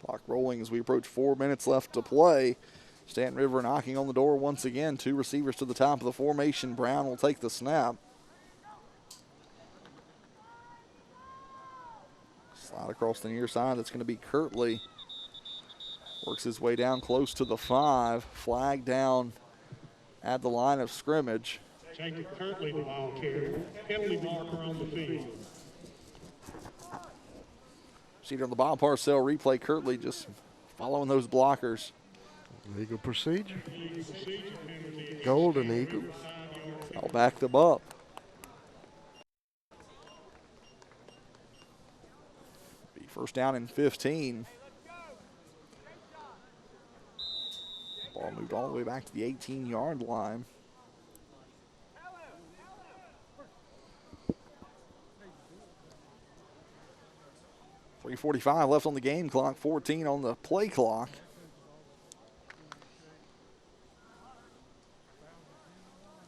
Clock rolling as we approach 4 minutes left to play. Staunton River knocking on the door once again. Two receivers to the top of the formation. Brown will take the snap. Slide across the near side. That's going to be Kirtley. Works his way down close to the 5. Flag down at the line of scrimmage. Jacob Kirtley, the ball carrier. Penalty marker on the field. See it on the Bob Parcell replay. Kirtley just following those blockers. Legal procedure. Golden Eagles. I'll back them up. Be first down and 15. Ball moved all the way back to the 18-yard line. .345 left on the game clock, 14 on the play clock.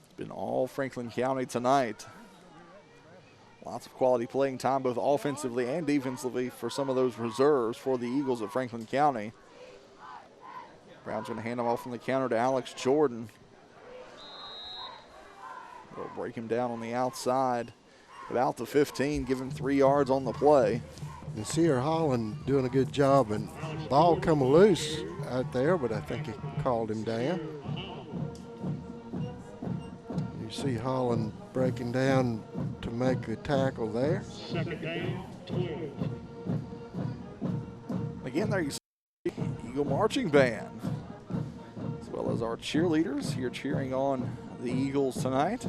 It's been all Franklin County tonight. Lots of quality playing time, both offensively and defensively, for some of those reserves for the Eagles at Franklin County. Brown's going to hand him off from the counter to Alex Jordan. They'll break him down on the outside. About the 15, give him 3 yards on the play. And Sear Holland doing a good job, and ball come loose out there, but I think he called him down. You see Holland breaking down to make the tackle there. Second down, 12. Again, there you see the Eagle Marching Band, as well as our cheerleaders here cheering on the Eagles tonight.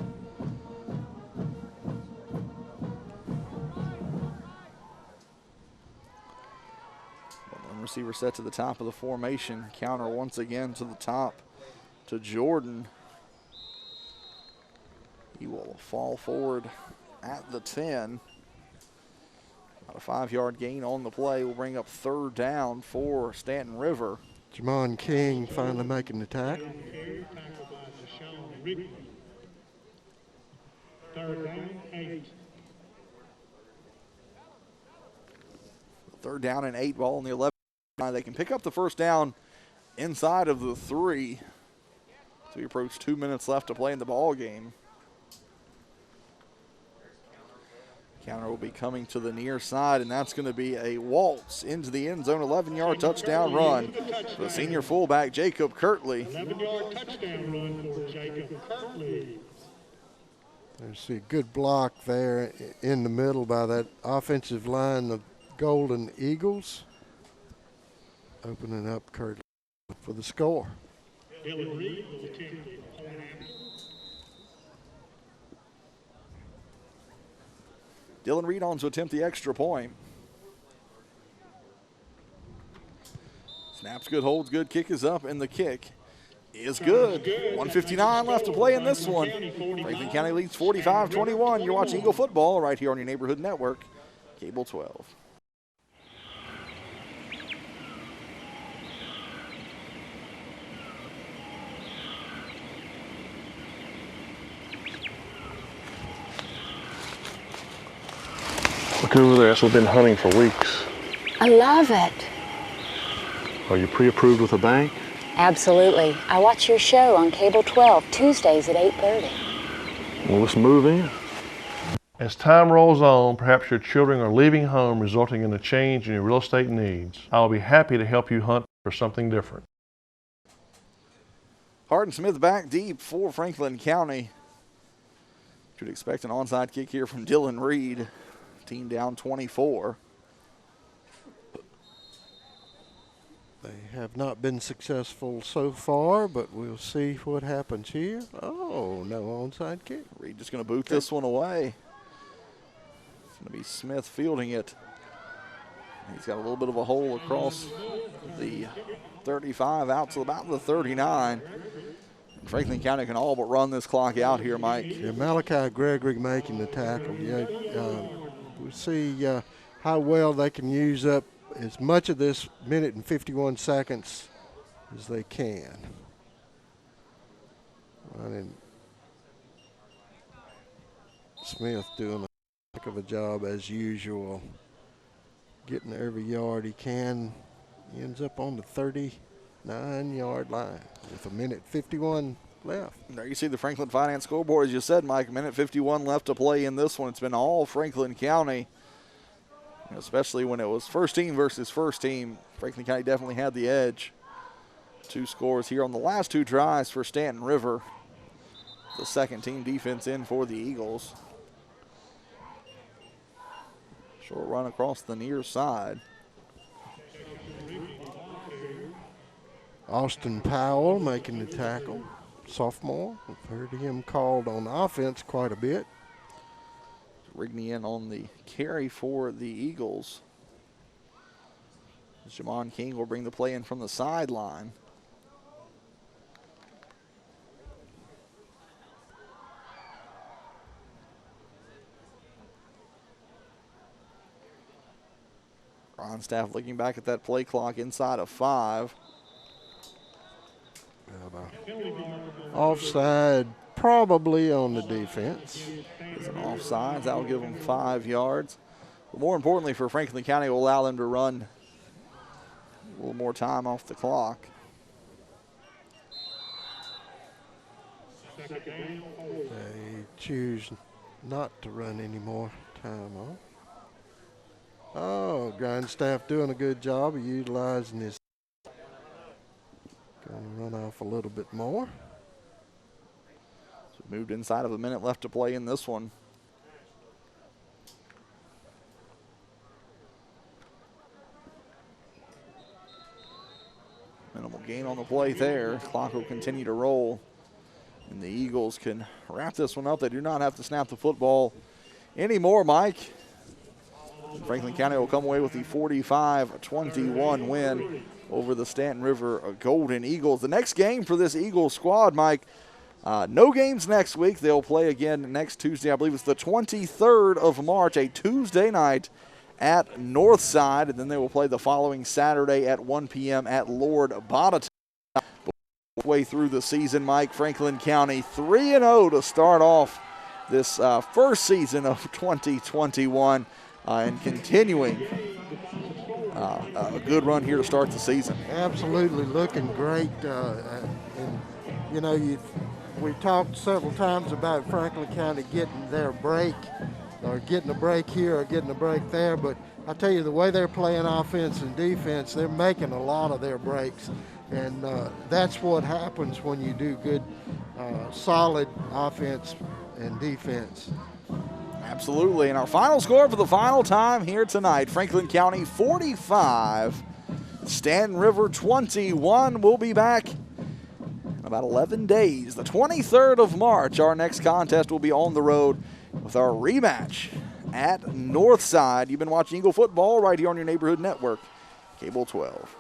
One receiver set to the top of the formation. Counter once again to the top to Jordan. He will fall forward at the 10. About a 5-yard gain on the play will bring up third down for Staunton River. Jamon King finally making the tackle. Third down, 8. Third down and 8, ball on the 11. They can pick up the first down inside of the 3. So we approach 2 minutes left to play in the ball game. Counter will be coming to the near side, and that's going to be a waltz into the end zone, 11-yard touchdown run for the senior fullback, Jacob Kirtley. 11-yard touchdown run for Jacob Kirtley. There's a good block there in the middle by that offensive line of Golden Eagles. Opening up Kirtley for the score. Dylan Reed will attempt the point after. Dylan Reed on to attempt the extra point. Snaps good, holds good, kick is up, and the kick is good. 1:59 left to play in this one. Franklin County leads 45-21. You're watching Eagle football right here on your neighborhood network, Cable 12. Look over there, that's what we've been hunting for weeks. I love it. Are you pre-approved with a bank? Absolutely. I watch your show on Cable 12 Tuesdays at 8:30. Well, let's move in. As time rolls on, perhaps your children are leaving home, resulting in a change in your real estate needs. I'll be happy to help you hunt for something different. Hardin Smith back deep for Franklin County. Should expect an onside kick here from Dylan Reed. Team down 24. They have not been successful so far, but we'll see what happens here. Oh, no onside kick. Reed just going to boot this one away. It's going to be Smith fielding it. He's got a little bit of a hole across the 35 out to about the 39. Franklin County can all but run this clock out here, Mike. Yeah, Malachi Gregory making the tackle. Yeah, we'll see how well they can use up as much of this minute and 51 seconds as they can. Running Smith doing a heck of a job as usual, getting every yard he can. He ends up on the 39-yard line with a minute 51 left. There you see the Franklin Finance scoreboard, as you said, Mike. Minute 51 left to play in this one. It's been all Franklin County, especially when it was first team versus first team. Franklin County definitely had the edge. 2 scores here on the last 2 tries for Staunton River. The second team defense in for the Eagles. Short run across the near side. Austin Powell making the tackle, sophomore. We've heard him called on offense quite a bit. Rigney in on the carry for the Eagles. Jamon King will bring the play in from the sideline. Staff looking back at that play clock inside of 5. Offside probably on the defense. It's an offside. That will give them 5 yards. But more importantly for Franklin County, will allow them to run a little more time off the clock. They choose not to run any more time off. Oh, Grindstaff doing a good job of utilizing his. Going to run off a little bit more. So moved inside of a minute left to play in this one. on the plate there. Clock will continue to roll. And the Eagles can wrap this one up. They do not have to snap the football anymore, Mike. Franklin County will come away with the 45-21 win over the Staunton River Golden Eagles. The next game for this Eagles squad, Mike, no games next week. They'll play again next Tuesday. I believe it's the 23rd of March, a Tuesday night at Northside, and then they will play the following Saturday at 1 p.m. at Lord Botetourt. Way through the season, Mike, Franklin County 3-0 to start off this first season of 2021 and continuing a good run here to start the season. Absolutely looking great. And, you know, we talked several times about Franklin County getting their break, or getting a break here or getting a break there, but I tell you, the way they're playing offense and defense, they're making a lot of their breaks, and that's what happens when you do good, solid offense and defense. Absolutely, and our final score for the final time here tonight, Franklin County 45, Staunton River 21. We'll be back in about 11 days. The 23rd of March, our next contest will be on the road with our rematch at Northside. You've been watching Eagle football right here on your neighborhood network, Cable 12.